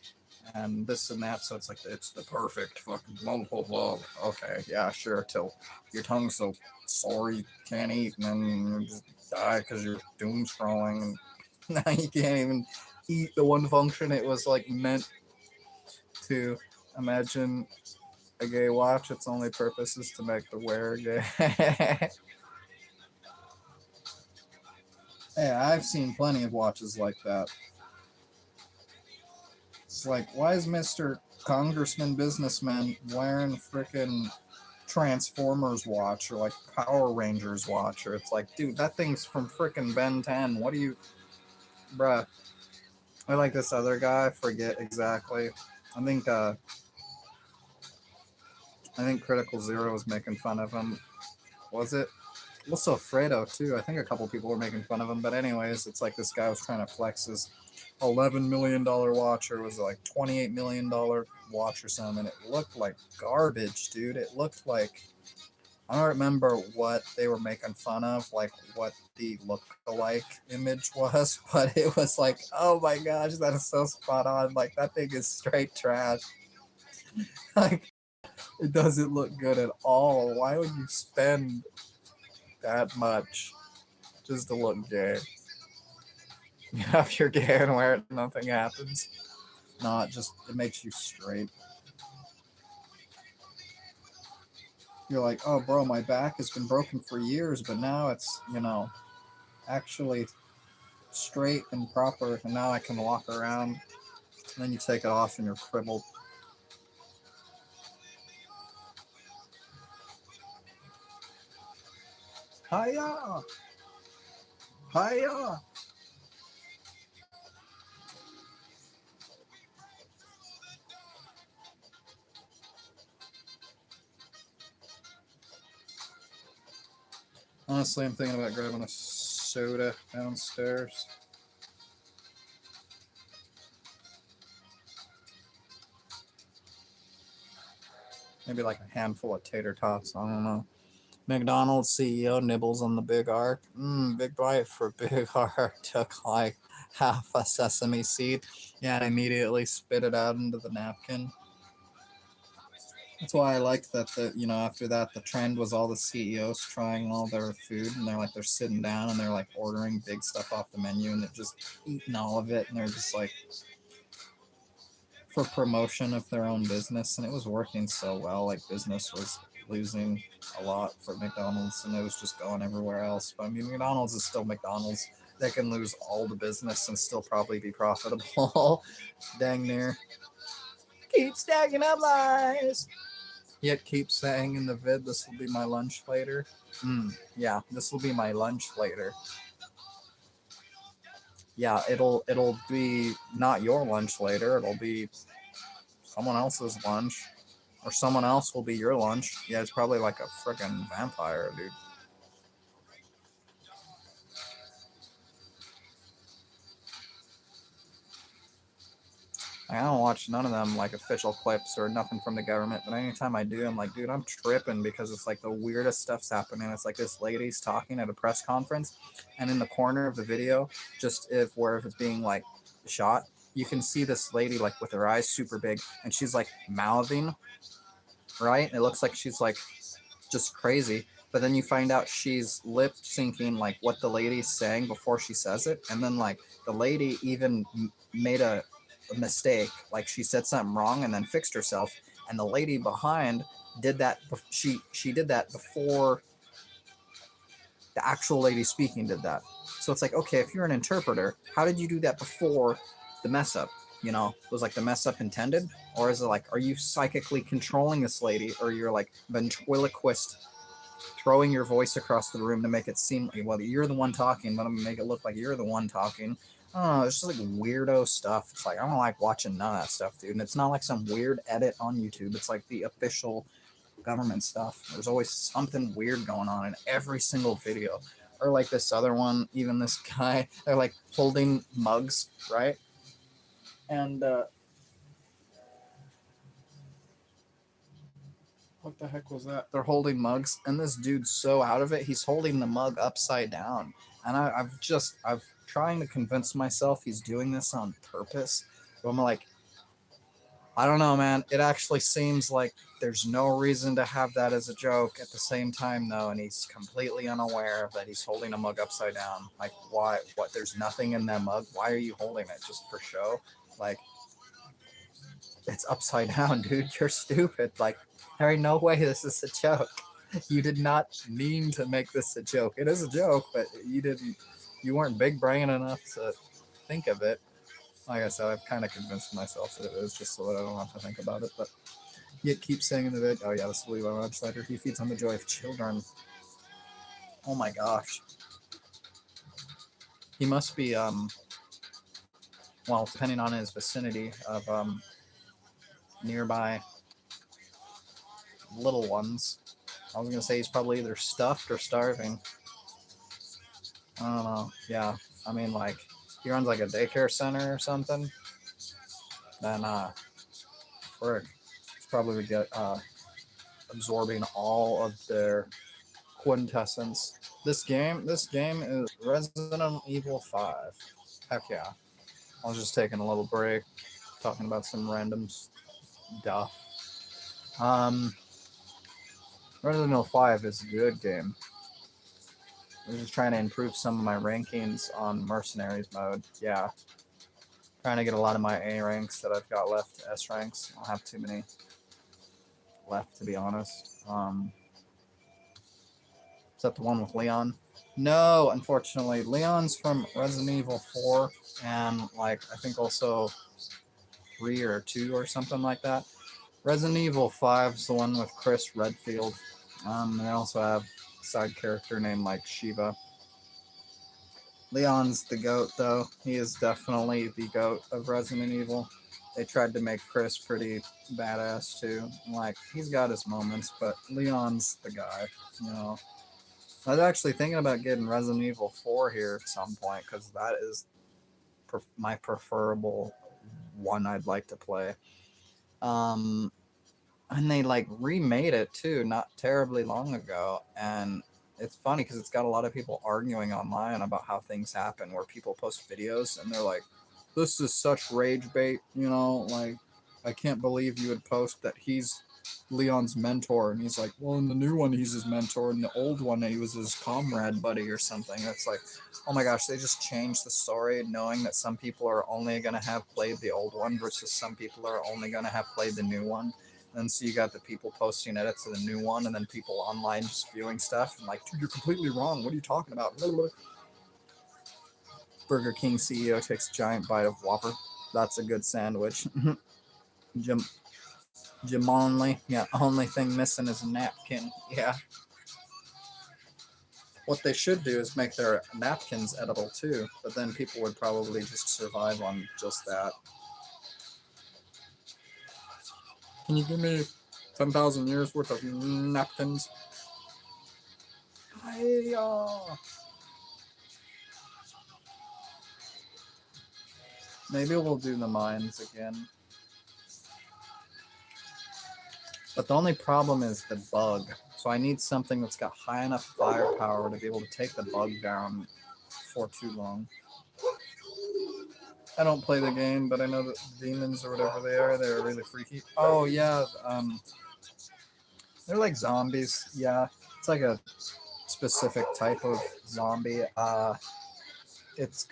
and this and that. So it's like it's the perfect fucking blah blah blah. Okay, yeah, sure. Till your tongue's so sore you can't eat, and then you just die because you're doom scrolling, and now you can't even eat the one function it was like meant to. Imagine a gay watch. Its only purpose is to make the wearer gay. Yeah, I've seen plenty of watches like that. It's like, why is Mr. Congressman businessman wearing frickin' Transformers watch or like Power Rangers watch? Or it's like, dude, that thing's from frickin' Ben 10. What do you, bruh? I like this other guy. I forget exactly. I think Critical Zero was making fun of him. Was it? Also Fredo too. I think a couple people were making fun of him. But anyways, it's like this guy was trying to flex his $11 million watch, or was it like $28 million watch or something, and it looked like garbage, dude. It looked like, I don't remember what they were making fun of, like what the look-alike image was, but it was like, oh my gosh, that is so spot on. Like, that thing is straight trash. Like, it doesn't look good at all. Why would you spend that much just to look gay? If you're gay and wear it, nothing happens. No, it makes you straight. You're like, oh, bro, my back has been broken for years, but now it's, actually straight and proper, and now I can walk around. And then you take it off and you're crippled. Hiya! Hiya! Honestly, I'm thinking about grabbing a soda downstairs. Maybe like a handful of tater tots. I don't know. McDonald's CEO nibbles on the Big Arc. Big bite for Big Arc. Took like half a sesame seed. Yeah, and immediately spit it out into the napkin. That's why I liked that after that the trend was all the CEOs trying all their food, and they're sitting down and they're like ordering big stuff off the menu, and they're just eating all of it, and they're just like for promotion of their own business, and it was working so well. Like, business was losing a lot for McDonald's, and it was just going everywhere else. But I mean, McDonald's is still McDonald's. they can lose all the business and still probably be profitable. Dang near. Keep stacking up lies. Yet keep saying in the vid, this will be my lunch later. Yeah, this will be my lunch later. Yeah, it'll be not your lunch later. It'll be someone else's lunch, or someone else will be your lunch. Yeah, it's probably like a freaking vampire, dude. I don't watch none of them like official clips or nothing from the government, but anytime I do, I'm like, dude, I'm tripping because it's like the weirdest stuff's happening. It's like this lady's talking at a press conference, and in the corner of the video, just if it's being like shot, you can see this lady like with her eyes super big, and she's like mouthing, right? It looks like she's like just crazy. But then you find out she's lip syncing like what the lady's saying before she says it, and then like the lady even made a mistake, like she said something wrong and then fixed herself, and the lady behind did that. She did that before the actual lady speaking did that. So it's like, okay, if you're an interpreter, how did you do that before the mess up? You know, was like the mess up intended, or is it like, are you psychically controlling this lady, or you're like ventriloquist throwing your voice across the room to make it seem like, well, you're the one talking, but I'm gonna make it look like you're the one talking. I don't know, it's just like weirdo stuff. It's like, I don't like watching none of that stuff, dude. And it's not like some weird edit on YouTube. It's like the official government stuff. There's always something weird going on in every single video. Or like this other one, even this guy, they're like holding mugs, right? And what the heck was that? They're holding mugs, and this dude's so out of it, he's holding the mug upside down. And I've trying to convince myself he's doing this on purpose. But I'm like, I don't know, man. It actually seems like there's no reason to have that as a joke at the same time, though, and he's completely unaware that he's holding a mug upside down. Like, why? What? There's nothing in that mug. Why are you holding it? Just for show? Like, it's upside down, dude. You're stupid. Like, there ain't no way this is a joke. You did not mean to make this a joke. It is a joke, but you weren't big brain enough to think of it. Like I said, I've kind of convinced myself that it is, just so that I don't have to think about it. But yet keep saying in the vid, oh yeah, this will be my lunch later. He feeds on the joy of children. Oh my gosh. He must be well, depending on his vicinity of nearby little ones. I was gonna say he's probably either stuffed or starving. I don't know. Yeah, I mean, like, he runs like a daycare center or something. Then frick, he's probably get absorbing all of their quintessence. This game is Resident Evil 5. Heck yeah. I was just taking a little break, talking about some random stuff. Resident Evil 5 is a good game. I'm just trying to improve some of my rankings on Mercenaries mode. Yeah. Trying to get a lot of my A ranks that I've got left, S ranks. I don't have too many left, to be honest. Is that the one with Leon? No, unfortunately. Leon's from Resident Evil 4 and, like, I think also 3 or 2 or something like that. Resident Evil 5 is the one with Chris Redfield. And they also have a side character named, like, Shiva. Leon's the GOAT, though. He is definitely the GOAT of Resident Evil. They tried to make Chris pretty badass, too. Like, he's got his moments, but Leon's the guy, you know. I was actually thinking about getting Resident Evil 4 here at some point, because that is my preferable one I'd like to play. And they, like, remade it, too, not terribly long ago, and it's funny because it's got a lot of people arguing online about how things happen, where people post videos and they're like, this is such rage bait, you know, like, I can't believe you would post that he's Leon's mentor, and he's like, well, in the new one he's his mentor, and the old one he was his comrade buddy or something. It's like, oh my gosh, they just changed the story, knowing that some people are only going to have played the old one versus some people are only going to have played the new one. And so you got the people posting edits of the new one, and then people online just viewing stuff and like, dude, you're completely wrong. What are you talking about? Burger King CEO takes giant bite of Whopper. That's a good sandwich. Jim Only. Yeah, only thing missing is a napkin. Yeah. What they should do is make their napkins edible too, but then people would probably just survive on just that. Can you give me 10,000 years worth of napkins? Hi-ya. Maybe we'll do the mines again. But the only problem is the bug. So I need something that's got high enough firepower to be able to take the bug down for too long. I don't play the game, but I know that demons or whatever they're really freaky. Oh yeah, they're like zombies. Yeah, it's like a specific type of zombie. It's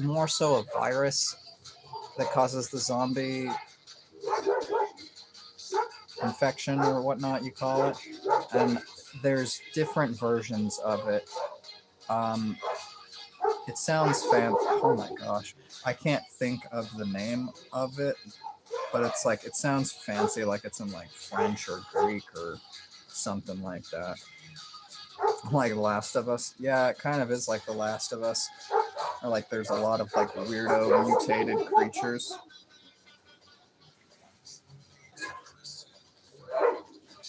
more so a virus that causes the zombie infection or whatnot you call it, and there's different versions of it. Um, it sounds oh my gosh, I can't think of the name of it, but it's like it sounds fancy, like it's in like French or Greek or something like that. Like Last of Us. Yeah, it kind of is like The Last of Us. Or like there's a lot of like weirdo mutated creatures.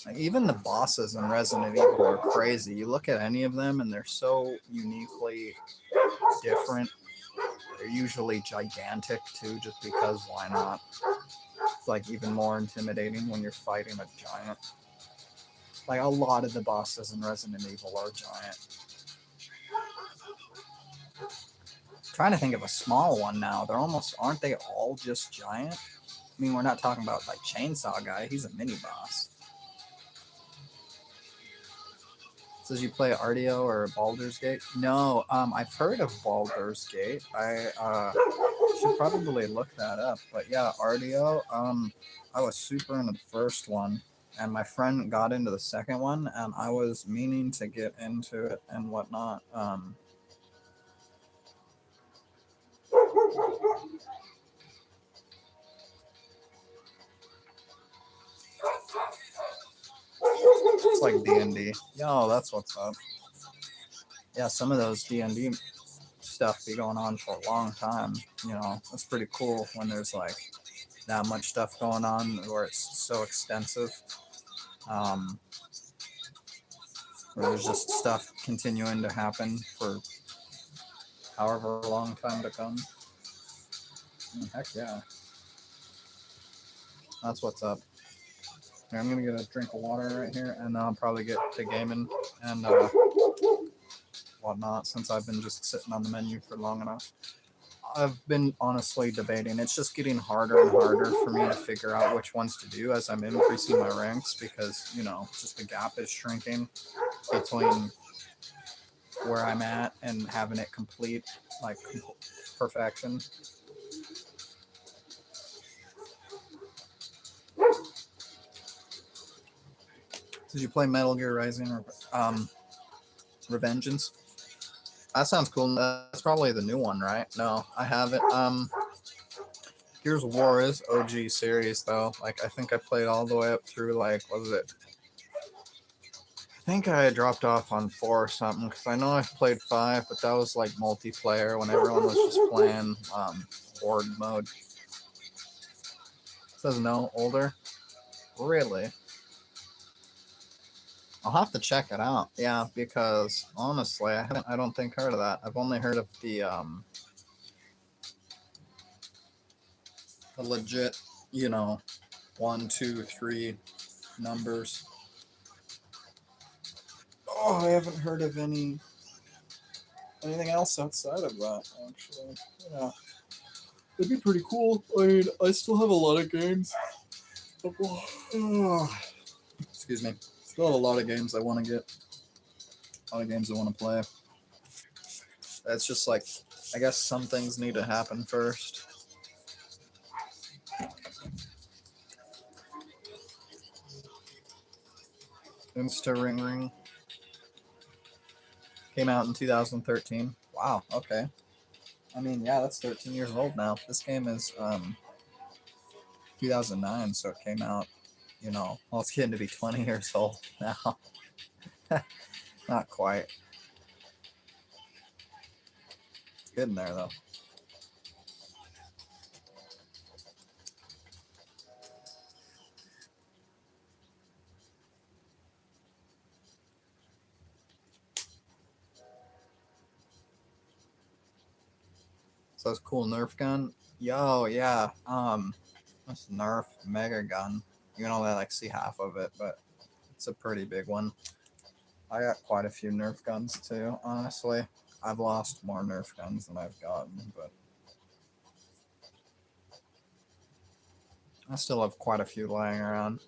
Like, even the bosses in Resident Evil are crazy. You look at any of them and they're so uniquely different. They're usually gigantic too, just because why not? It's like even more intimidating when you're fighting a giant. Like a lot of the bosses in Resident Evil are giant. Trying to think of a small one now. Aren't they all just giant? I mean, we're not talking about like Chainsaw Guy. He's a mini boss. Says you play Ardio or Baldur's Gate? No, I've heard of Baldur's Gate. I should probably look that up. But yeah, Ardio. I was super into the first one, and my friend got into the second one, and I was meaning to get into it and whatnot. It's like D&D. Yo, that's what's up. Yeah, some of those D&D stuff be going on for a long time. You know, it's pretty cool when there's like that much stuff going on where it's so extensive. Where there's just stuff continuing to happen for however long time to come. Heck yeah. That's what's up. Here, I'm gonna get a drink of water right here, and then I'll probably get to gaming and whatnot, since I've been just sitting on the menu for long enough. I've been honestly debating. It's just getting harder and harder for me to figure out which ones to do as I'm increasing my ranks, because, you know, just the gap is shrinking between where I'm at and having it complete, like perfection. Did you play Metal Gear Rising or Revengeance? That sounds cool. That's probably the new one, right? No, I haven't. Gears of War is OG series though. Like I think I played all the way up through like what was it? I think I dropped off on 4 or something because I know I've played 5, but that was like multiplayer when everyone was just playing horde mode. It says no, older. Really? I'll have to check it out. Yeah, because honestly, I don't think heard of that. I've only heard of the legit, you know, 1, 2, 3 numbers. Oh, I haven't heard of anything else outside of that, actually. Yeah. It'd be pretty cool. I mean, I still have a lot of games. Excuse me. Still have a lot of games I want to get. A lot of games I want to play. It's just like, I guess some things need to happen first. Insta Ring Ring came out in 2013. Wow, okay. I mean, yeah, that's 13 years old now. This game is 2009, so it came out, well, it's getting to be 20 years old now. Not quite. It's getting there, though. So it's cool Nerf gun. Yo, yeah. This Nerf Mega Gun. You can only like see half of it, but it's a pretty big one. I got quite a few Nerf guns too, honestly. I've lost more Nerf guns than I've gotten, but I still have quite a few lying around.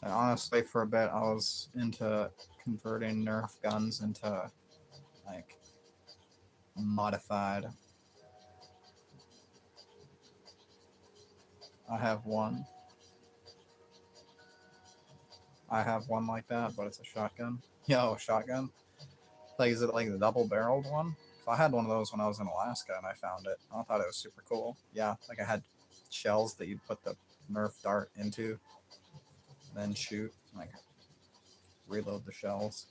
And honestly, for a bit, I was into converting Nerf guns into like modified. I have one. I have one like that, but it's a shotgun. Yo, shotgun. Like, is it like the double-barreled one? So I had one of those when I was in Alaska, and I found it. I thought it was super cool. Yeah, like I had shells that you'd put the Nerf dart into, then shoot, like reload the shells.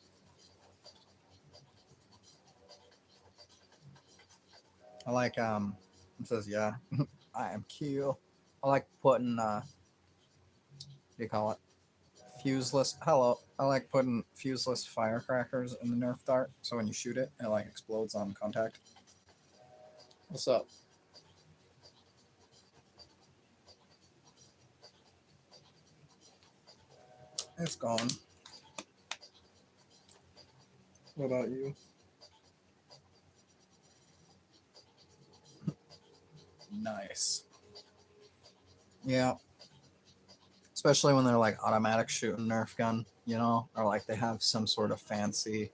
I like it says yeah, I am cool. I like putting what do you call it? Fuseless. Hello. I like putting fuseless firecrackers in the Nerf dart, so when you shoot it, it like explodes on contact. What's up? It's gone. What about you? Nice. Yeah. Especially when they're like automatic shooting Nerf gun, or like they have some sort of fancy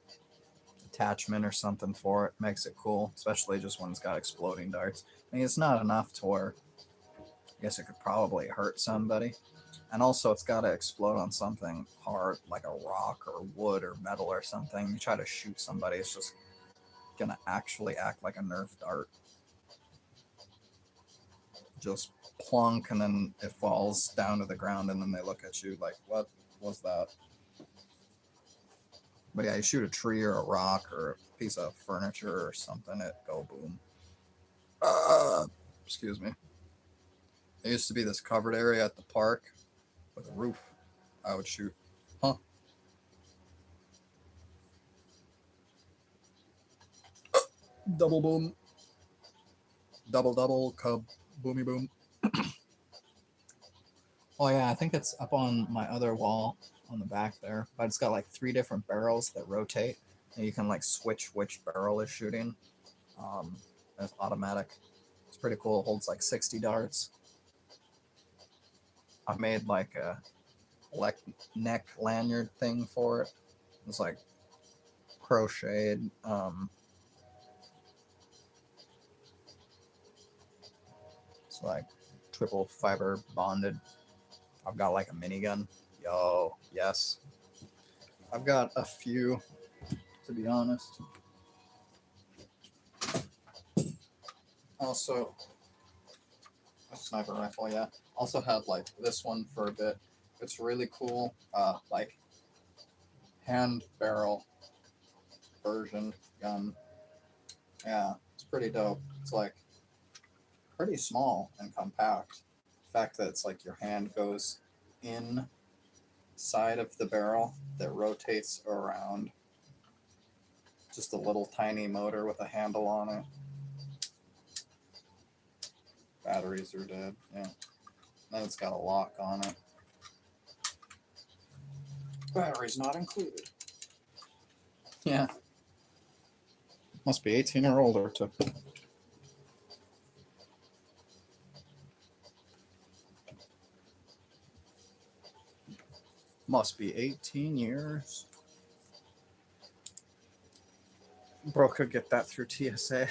attachment or something for it. Makes it cool, especially just when it's got exploding darts. I mean, it's not enough to where I guess it could probably hurt somebody. And also, it's got to explode on something hard, like a rock or wood or metal or something. You try to shoot somebody, it's just going to actually act like a Nerf dart. Just plunk, and then it falls down to the ground, and then they look at you like, what was that? But yeah, you shoot a tree or a rock or a piece of furniture or something, it go boom. Excuse me. There used to be this covered area at the park with a roof. I would shoot. Huh? Double boom. Double, cub, boomy boom. Oh yeah, I think it's up on my other wall on the back there. But it's got like 3 different barrels that rotate, and you can like switch which barrel is shooting. It's automatic. It's pretty cool. It holds like 60 darts. I made like a neck lanyard thing for it. It's like crocheted. It's like triple fiber bonded. I've got like a minigun. Yo, yes. I've got a few, to be honest. Also, a sniper rifle, yeah. Also had like this one for a bit. It's really cool. Like hand barrel version gun. Yeah, it's pretty dope. It's like pretty small and compact. The fact that it's like your hand goes inside of the barrel that rotates around. Just a little tiny motor with a handle on it. Batteries are dead. Yeah. Then it's got a lock on it. Batteries not included. Yeah. Must be 18 or older to. Must be 18 years. Bro could get that through TSA.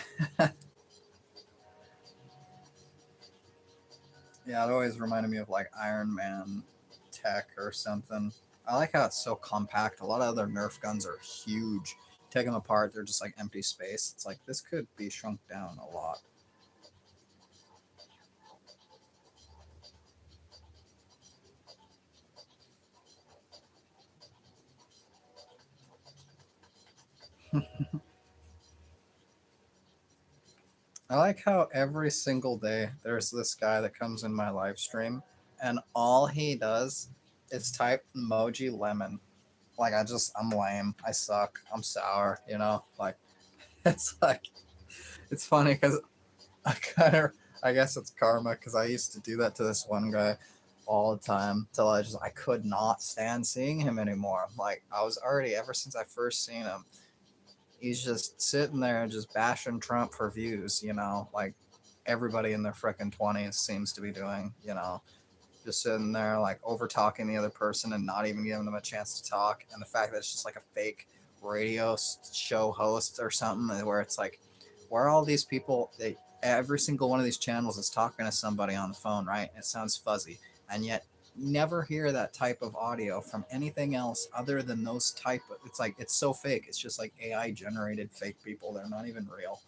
Yeah, it always reminded me of like Iron Man tech or something. I like how it's so compact. A lot of other Nerf guns are huge. Take them apart, they're just like empty space. It's like this could be shrunk down a lot. I like how every single day there's this guy that comes in my live stream and all he does is type emoji lemon. Like I'm lame. I suck. I'm sour, you know? Like like it's funny cuz I kind of I guess it's karma cuz I used to do that to this one guy all the time till I could not stand seeing him anymore. Like I was already ever since I first seen him, he's just sitting there and just bashing Trump for views, you know, like everybody in their freaking 20s seems to be doing, you know, just sitting there like over talking the other person and not even giving them a chance to talk. And the fact that it's just like a fake radio show host or something where it's like, where are all these people? Every single one of these channels is talking to somebody on the phone, right? It sounds fuzzy. And yet you never hear that type of audio from anything else other than those type of, it's like it's so fake. It's just like AI generated fake people. They're not even real.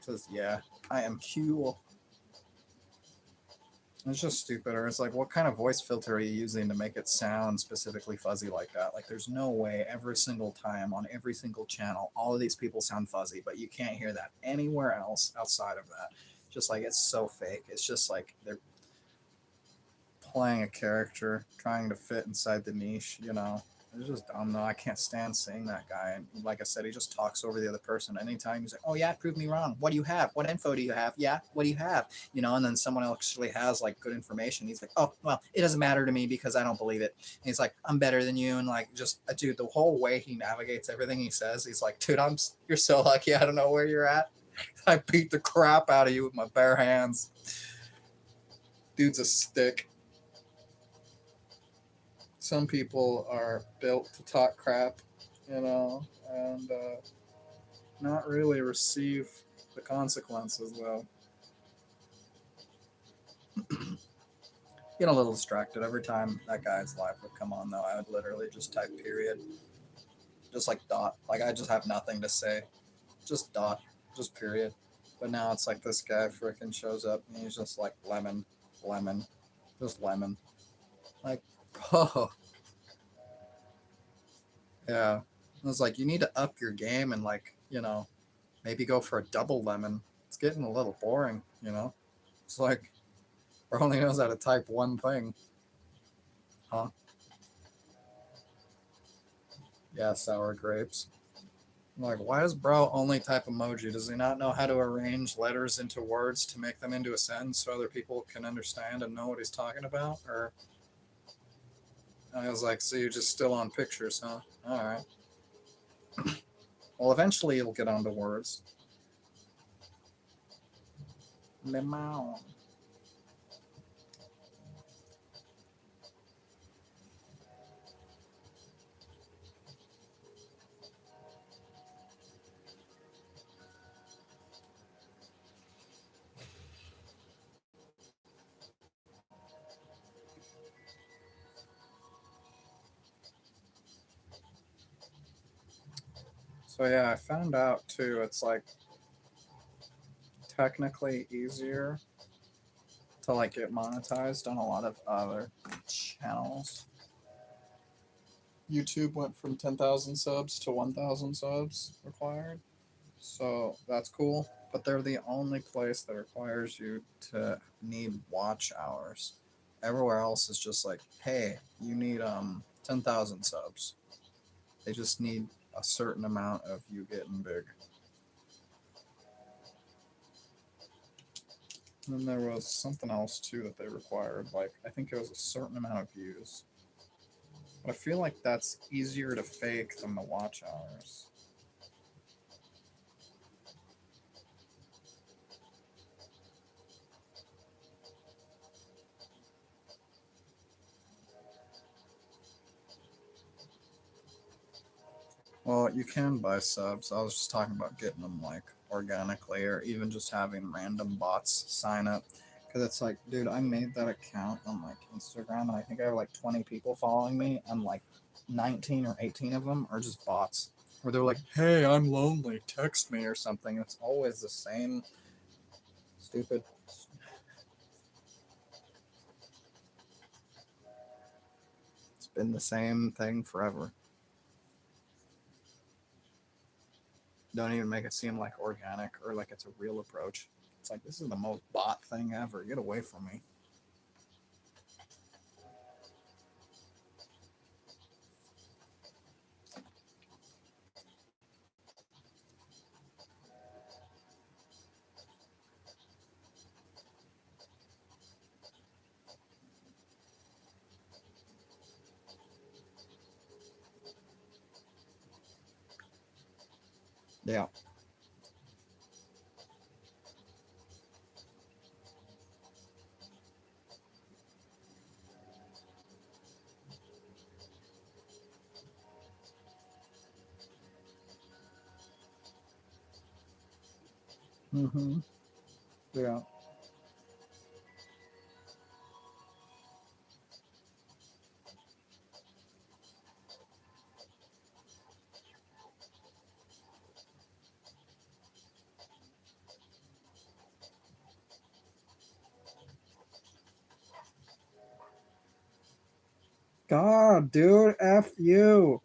Says, yeah, I am cool. It's just stupid. Or it's like, what kind of voice filter are you using to make it sound specifically fuzzy like that? Like, there's no way every single time on every single channel, all of these people sound fuzzy, but you can't hear that anywhere else outside of that. Just like it's so fake. It's just like they're playing a character, trying to fit inside the niche, you know. It's just dumb though. I can't stand seeing that guy. And like I said, he just talks over the other person. Anytime he's like, "Oh yeah, prove me wrong. What do you have? What info do you have? Yeah, what do you have?" You know, and then someone else actually has like good information. He's like, "Oh well, it doesn't matter to me because I don't believe it." And he's like, "I'm better than you," and like just dude, the whole way he navigates everything he says, he's like, "Dude, you're so lucky. I don't know where you're at. I beat the crap out of you with my bare hands." Dude's a stick. Some people are built to talk crap, you know, and not really receive the consequences, though. Get a little distracted every time that guy's live would come on, though. I would literally just type period, just like dot. Like I just have nothing to say, just dot, just period. But now it's like this guy freaking shows up and he's just like lemon, lemon, just lemon. Like, oh, yeah. I was like, you need to up your game and like, you know, maybe go for a double lemon. It's getting a little boring, you know? It's like, bro only knows how to type one thing. Huh? Yeah, sour grapes. I'm like, why does bro only type emoji? Does he not know how to arrange letters into words to make them into a sentence so other people can understand and know what he's talking about? Or I was like, so you're just still on pictures, huh? All right. Well, eventually you'll get onto words. Lemon. So yeah, I found out too. It's like technically easier to like get monetized on a lot of other channels. YouTube went from 10,000 subs to 1,000 subs required. So that's cool. But they're the only place that requires you to need watch hours. Everywhere else is just like, hey, you need 10,000 subs. They just need a certain amount of you getting big. And then there was something else too that they required. Like I think it was a certain amount of views. But I feel like that's easier to fake than the watch hours. Well, you can buy subs. I was just talking about getting them like organically or even just having random bots sign up. Because it's like, dude, I made that account on like Instagram and I think I have like 20 people following me and like 19 or 18 of them are just bots. Where they're like, hey, I'm lonely, text me or something. It's always the same stupid. It's been the same thing forever. Don't even make it seem like organic or like it's a real approach. It's like, this is the most bot thing ever. Get away from me. Yeah. Mm-hmm. Yeah. God, dude, F you.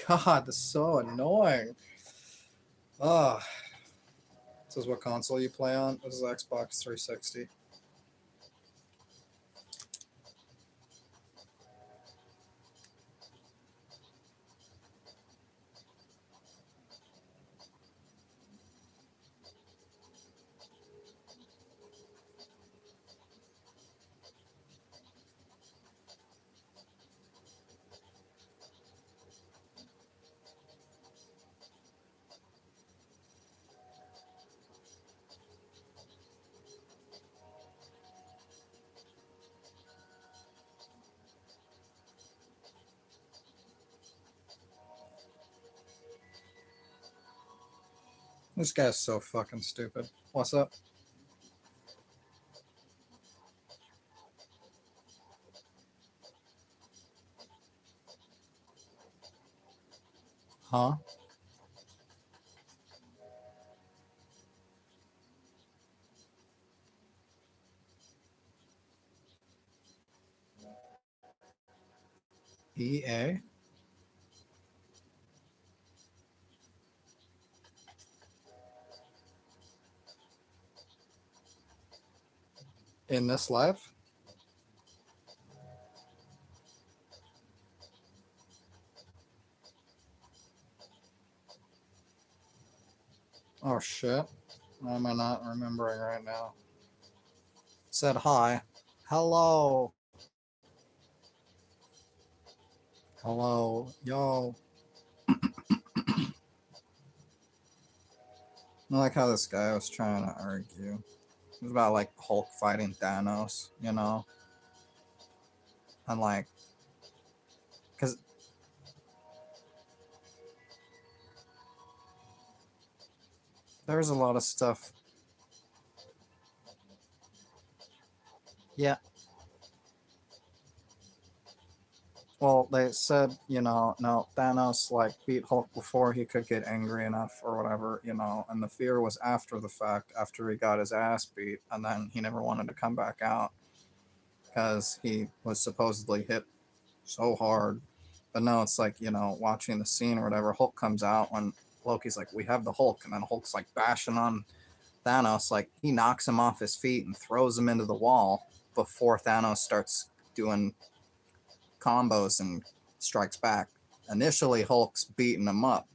God, that's so annoying. Ugh. This is what console you play on? This is Xbox 360. This guy's so fucking stupid. What's up? Huh? EA? In this life? Oh shit. Why am I not remembering right now? Said hi. Hello. Hello. Yo. I like how this guy was trying to argue. It was about like Hulk fighting Thanos, you know? And like, because there's a lot of stuff. Yeah. Well, they said, you know, no, Thanos like beat Hulk before he could get angry enough or whatever, you know, and the fear was after the fact, after he got his ass beat, and then he never wanted to come back out because he was supposedly hit so hard. But now it's like, you know, watching the scene or whatever, Hulk comes out when Loki's like, we have the Hulk, and then Hulk's like bashing on Thanos, like he knocks him off his feet and throws him into the wall before Thanos starts doing combos and strikes back. Initially, Hulk's beating him up.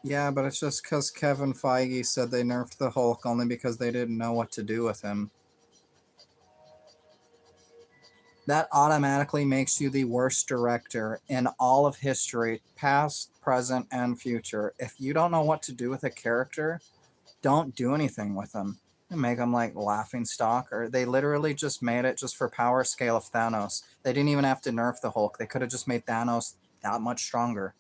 Yeah, but it's just because Kevin Feige said they nerfed the Hulk only because they didn't know what to do with him. that automatically makes you the worst director in all of history, past, present, and future. If you don't know what to do with a character, don't do anything with them. Make them like laughing stock, or they literally just made it just for power scale of Thanos. They didn't even have to nerf the Hulk. They could have just made Thanos that much stronger,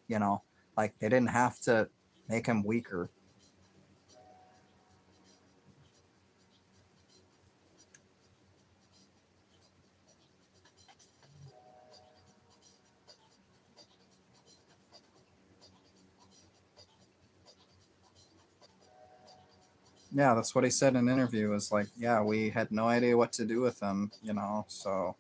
you know? Like they didn't have to make him weaker. Yeah, that's what he said in an interview. Is like, yeah, we had no idea what to do with him, you know, so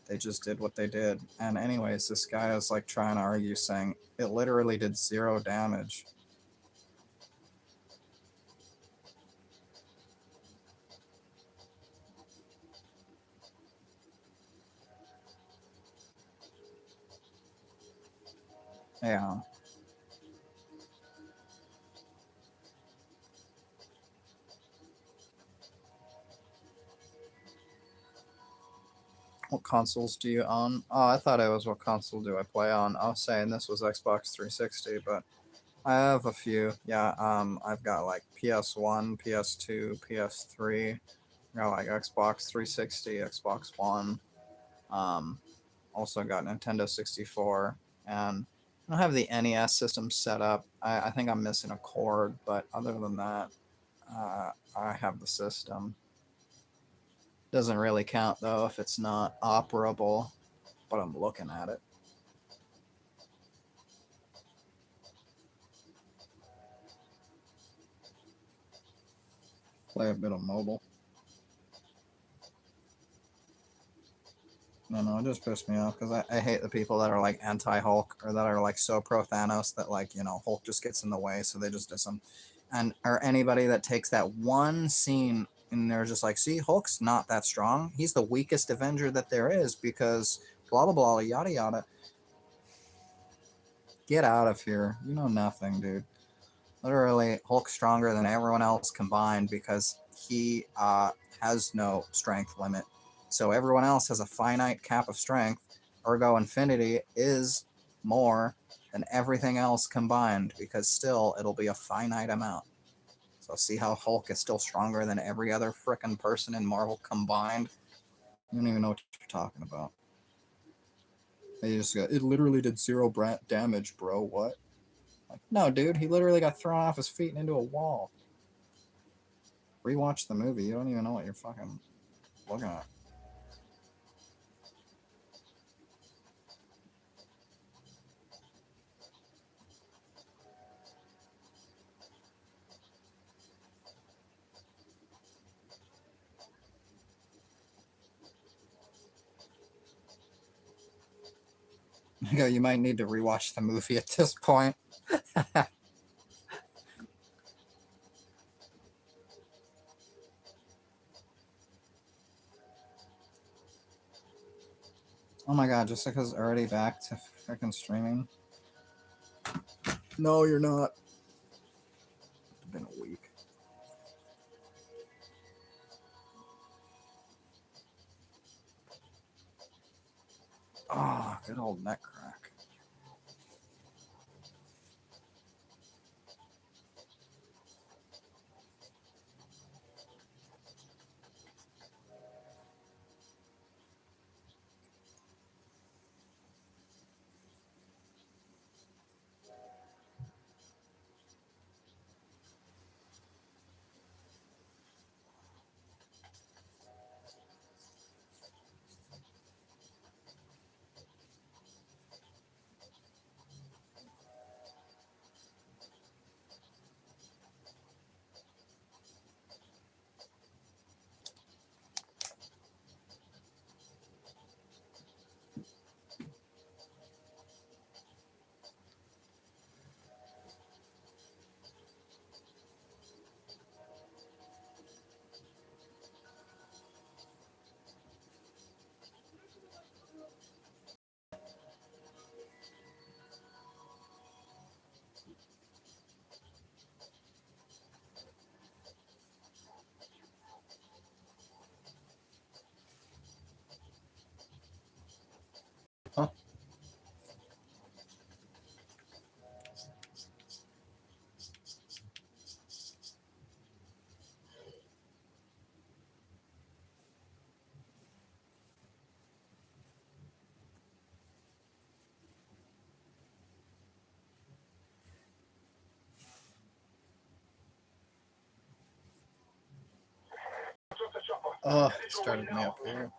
they just did what they did. And anyways, this guy is like trying to argue saying it literally did 0 damage. Yeah. What consoles do you own? Oh, I thought it was what console do I play on. I was saying this was Xbox 360, but I have a few. Yeah, I've got like PS1, PS2, PS3. I got like Xbox 360, Xbox One. Um, also got Nintendo 64, and I don't have the NES system set up. I think I'm missing a cord, but other than that, I have the system. Doesn't really count though if it's not operable, but I'm looking at it. Play a bit of mobile. No, it just pissed me off because I hate the people that are like anti Hulk or that are like so pro Thanos that like, you know, Hulk just gets in the way, so they just diss him. And or anybody that takes that one scene and they're just like, see, Hulk's not that strong. He's the weakest Avenger that there is because blah blah blah yada yada. Get out of here. You know nothing, dude. Literally, Hulk's stronger than everyone else combined because he has no strength limit. So everyone else has a finite cap of strength. Ergo, Infinity is more than everything else combined because still it'll be a finite amount. So see how Hulk is still stronger than every other frickin' person in Marvel combined? You don't even know what you're talking about. They just got, it literally did 0 damage, bro. What? Like, no, dude, he literally got thrown off his feet and into a wall. Rewatch the movie. You don't even know what you're fucking looking at. You might need to rewatch the movie at this point. Oh my god, Jessica's already back to freaking streaming. No, you're not. It's been a week. Oh, good old neck crack. Oh, it started me up here.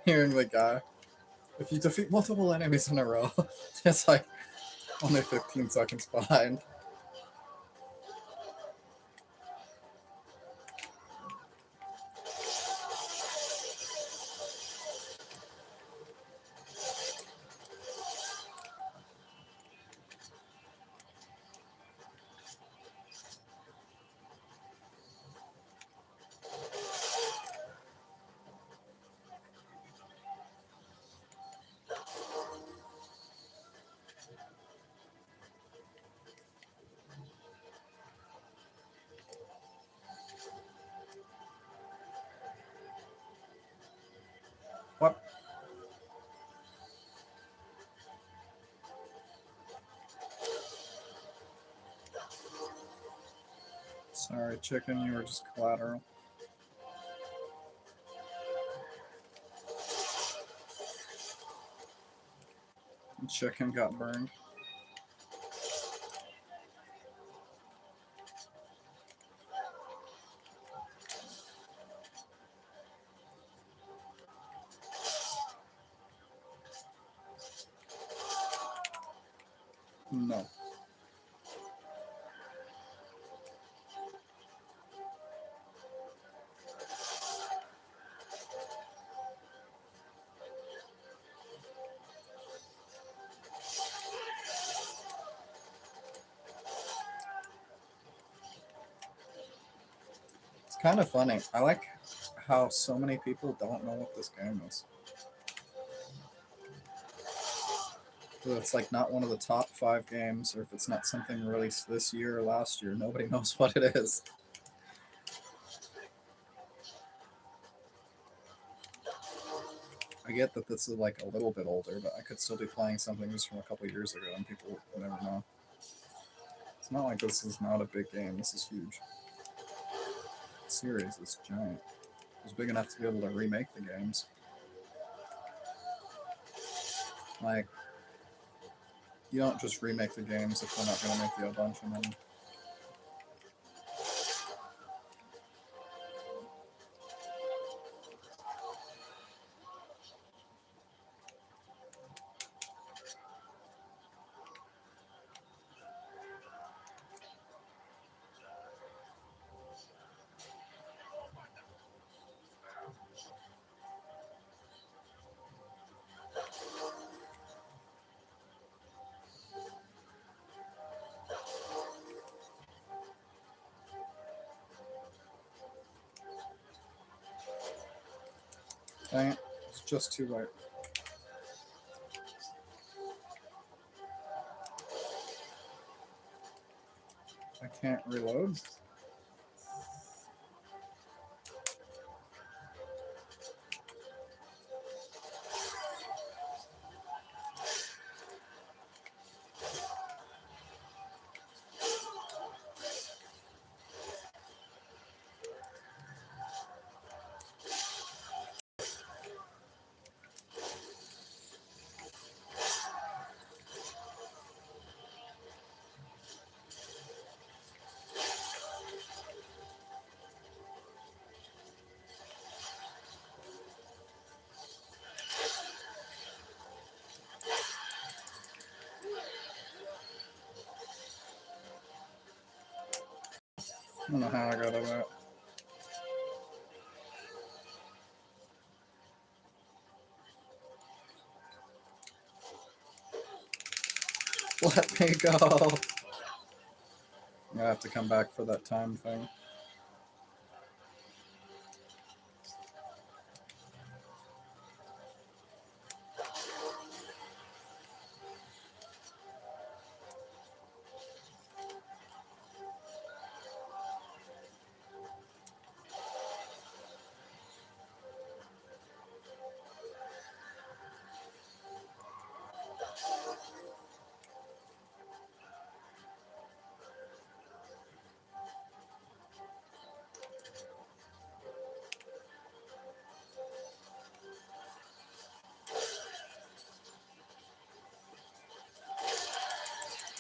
Hearing the guy. If you defeat multiple enemies in a row, it's like only 15 seconds behind. What? Sorry, chicken, you were just collateral. The chicken got burned. No. It's kind of funny. I like how so many people don't know what this game is. If it's like not one of the top 5 games, or if it's not something released this year or last year, nobody knows what it is. I get that this is like a little bit older, but I could still be playing something just from a couple years ago and people would never know. It's not like this is not a big game, this is huge. The series is giant. It was big enough to be able to remake the games. Like, you don't just remake the games if they're not going to make you a bunch of money. Dang it, it's just too late. I can't reload. I don't know how I got it out. Let me go. I have to come back for that time thing.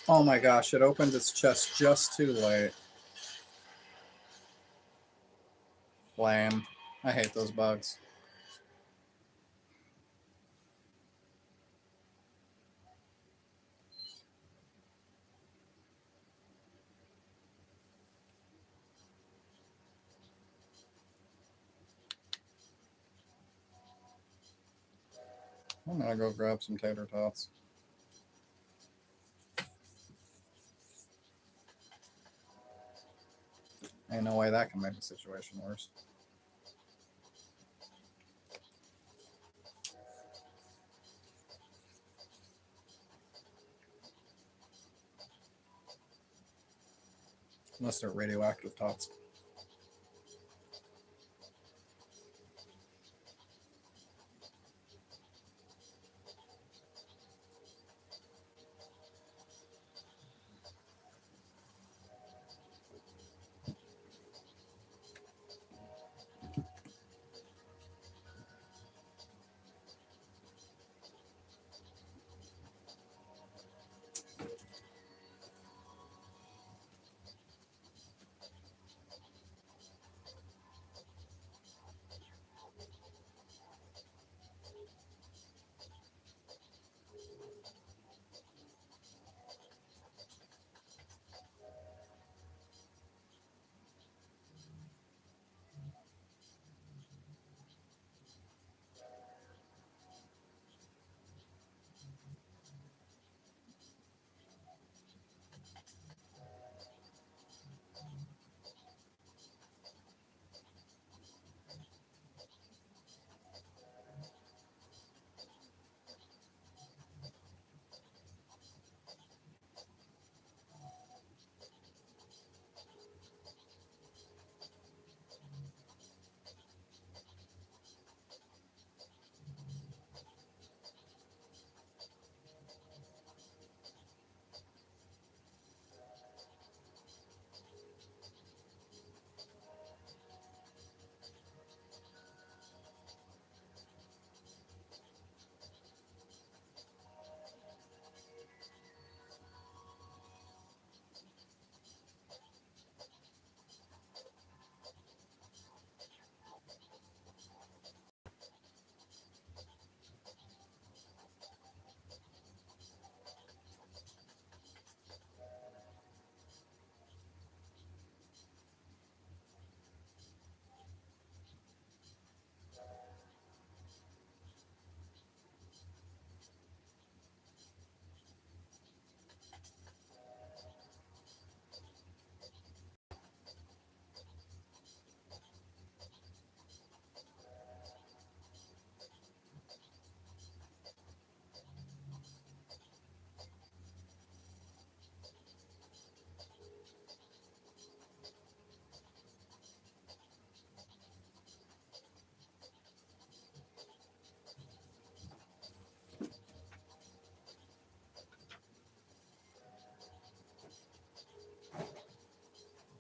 Oh my gosh, it opened its chest just too late. Lame. I hate those bugs. I'm gonna go grab some tater tots. Ain't no way that can make the situation worse. Unless they're radioactive tots.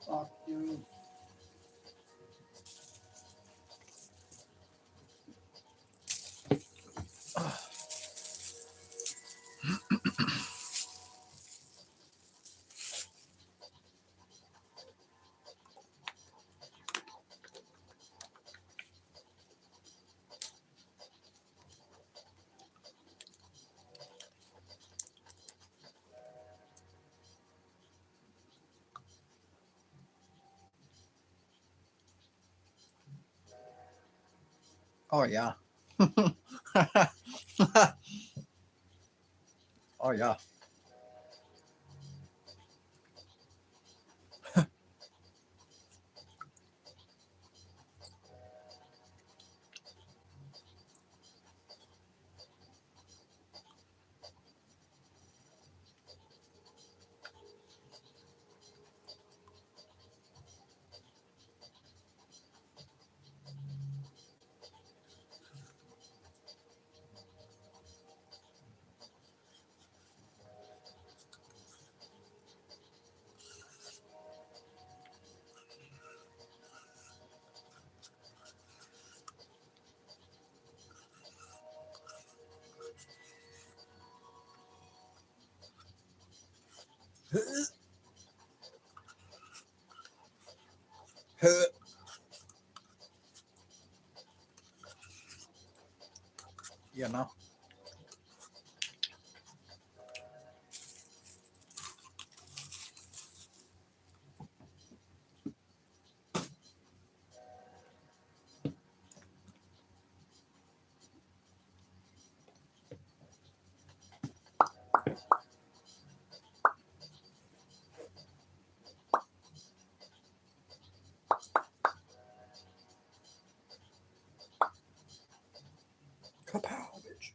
Fuck you. Oh yeah. Oh yeah. You know. Kapow, bitch.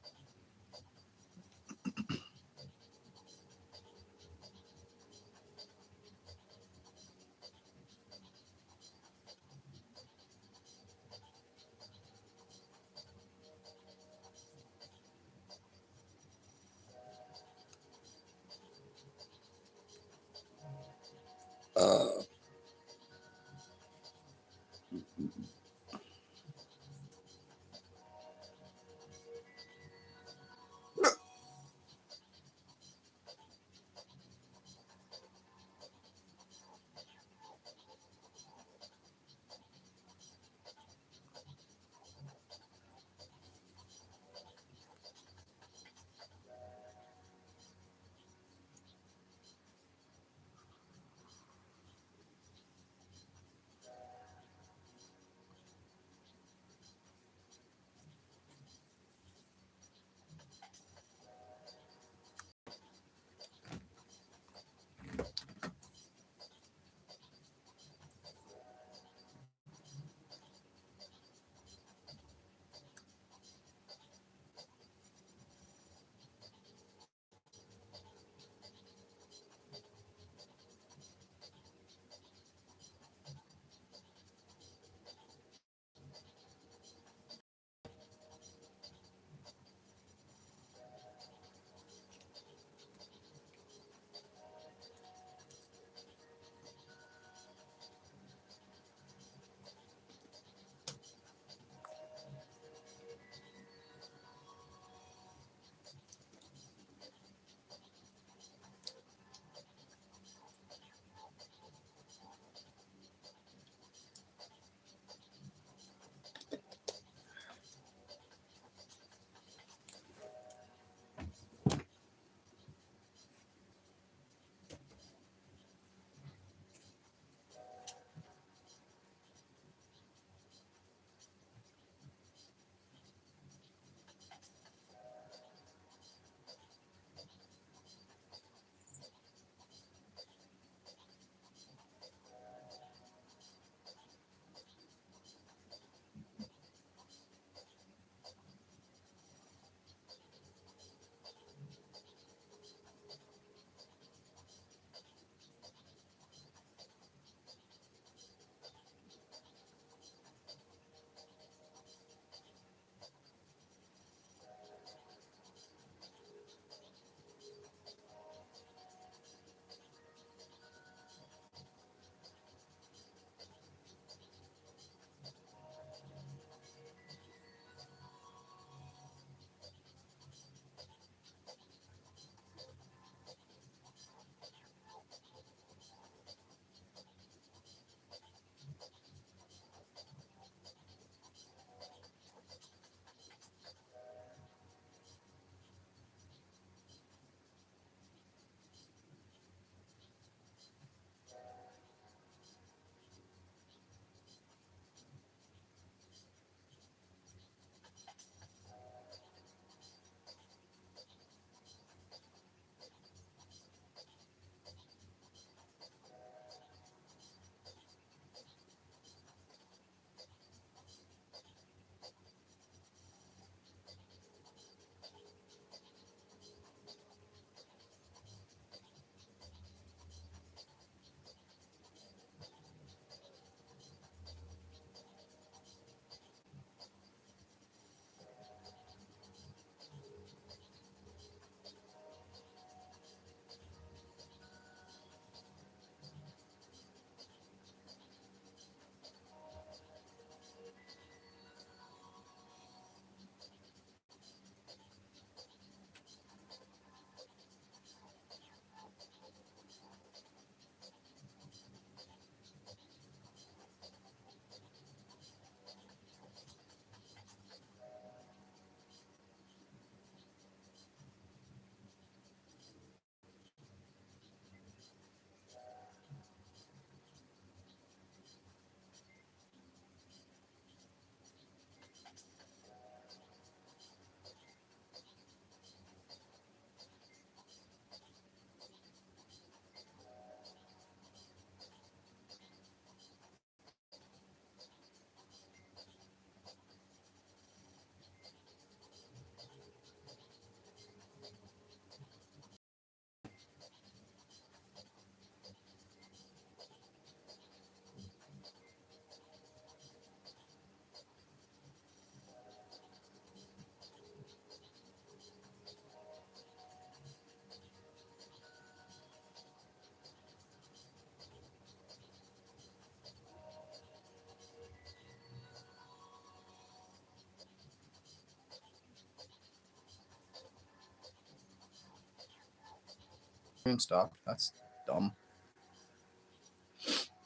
screen stopped. That's dumb.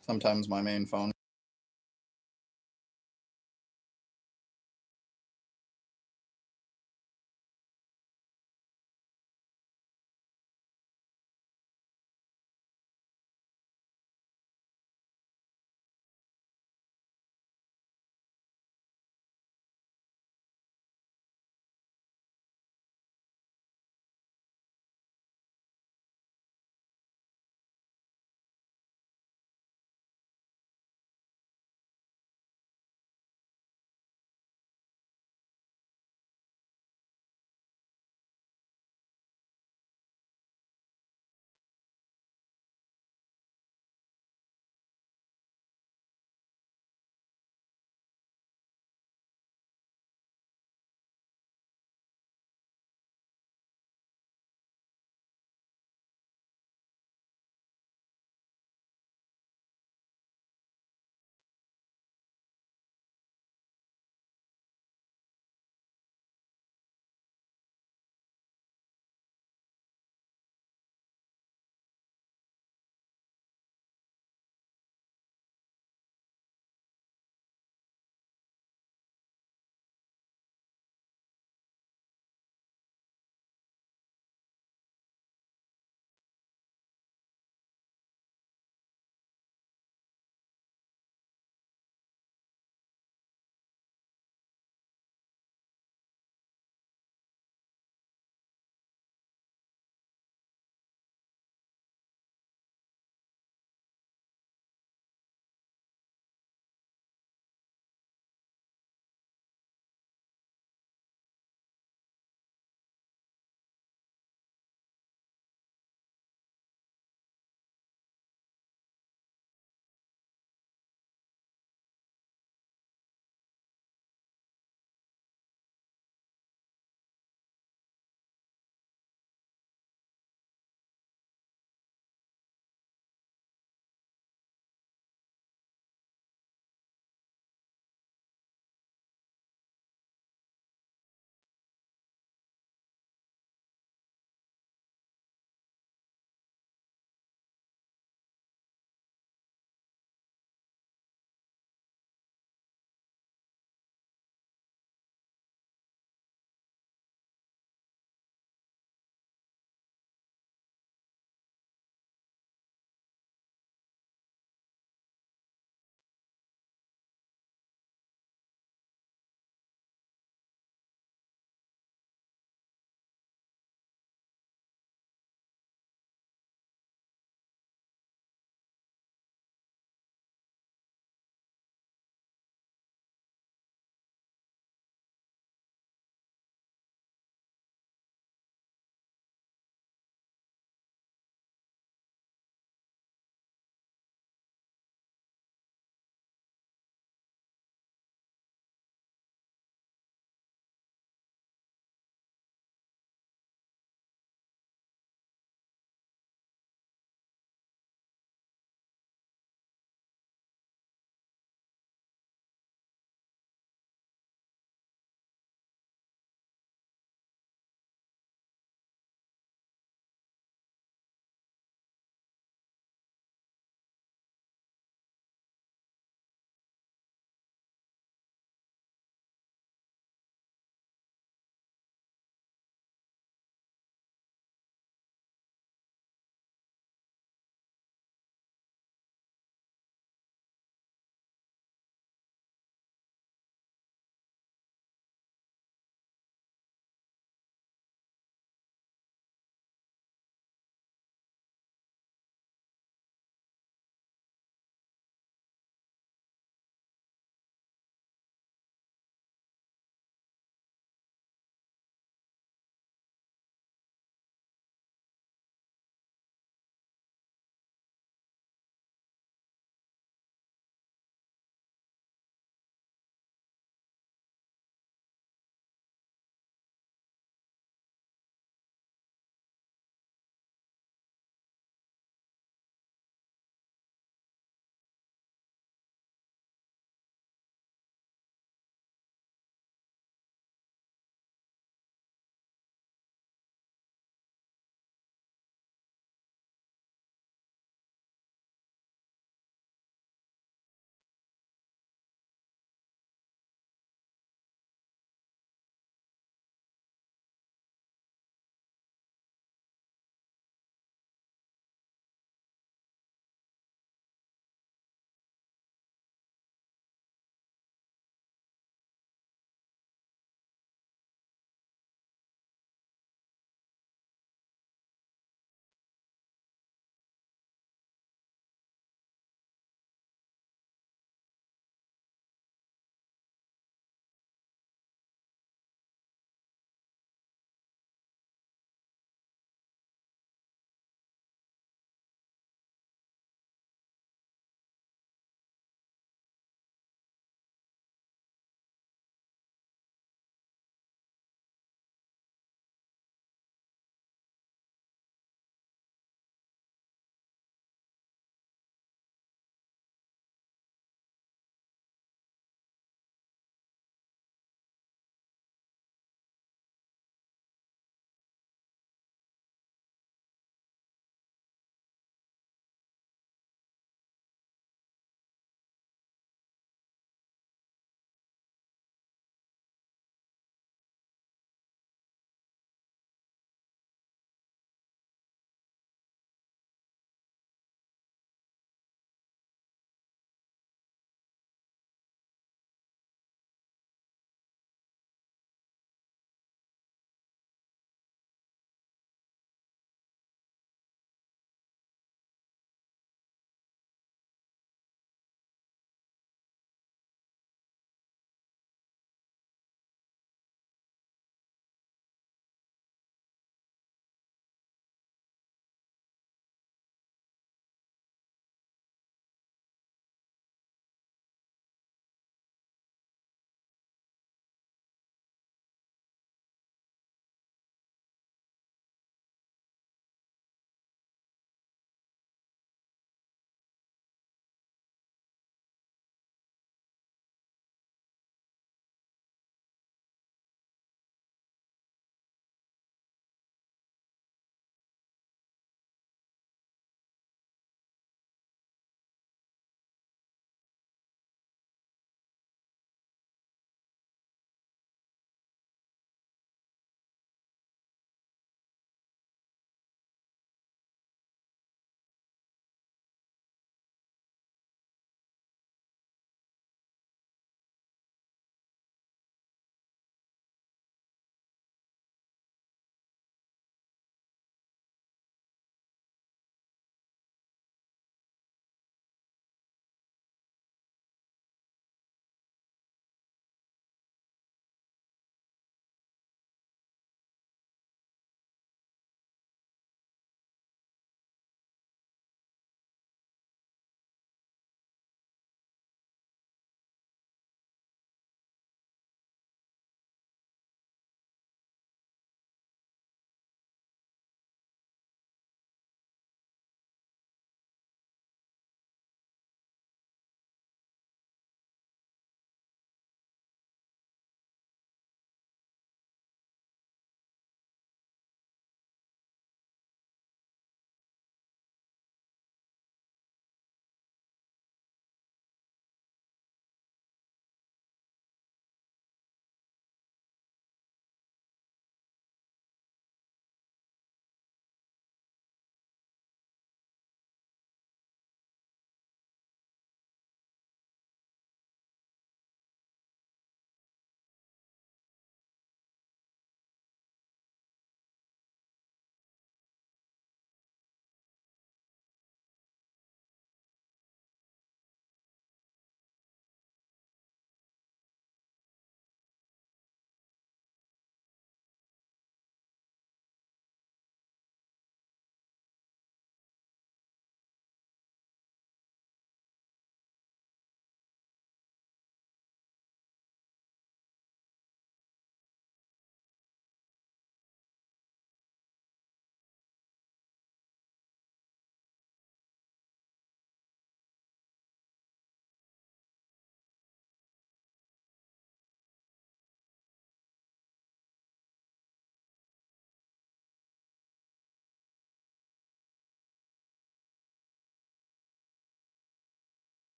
Sometimes my main phone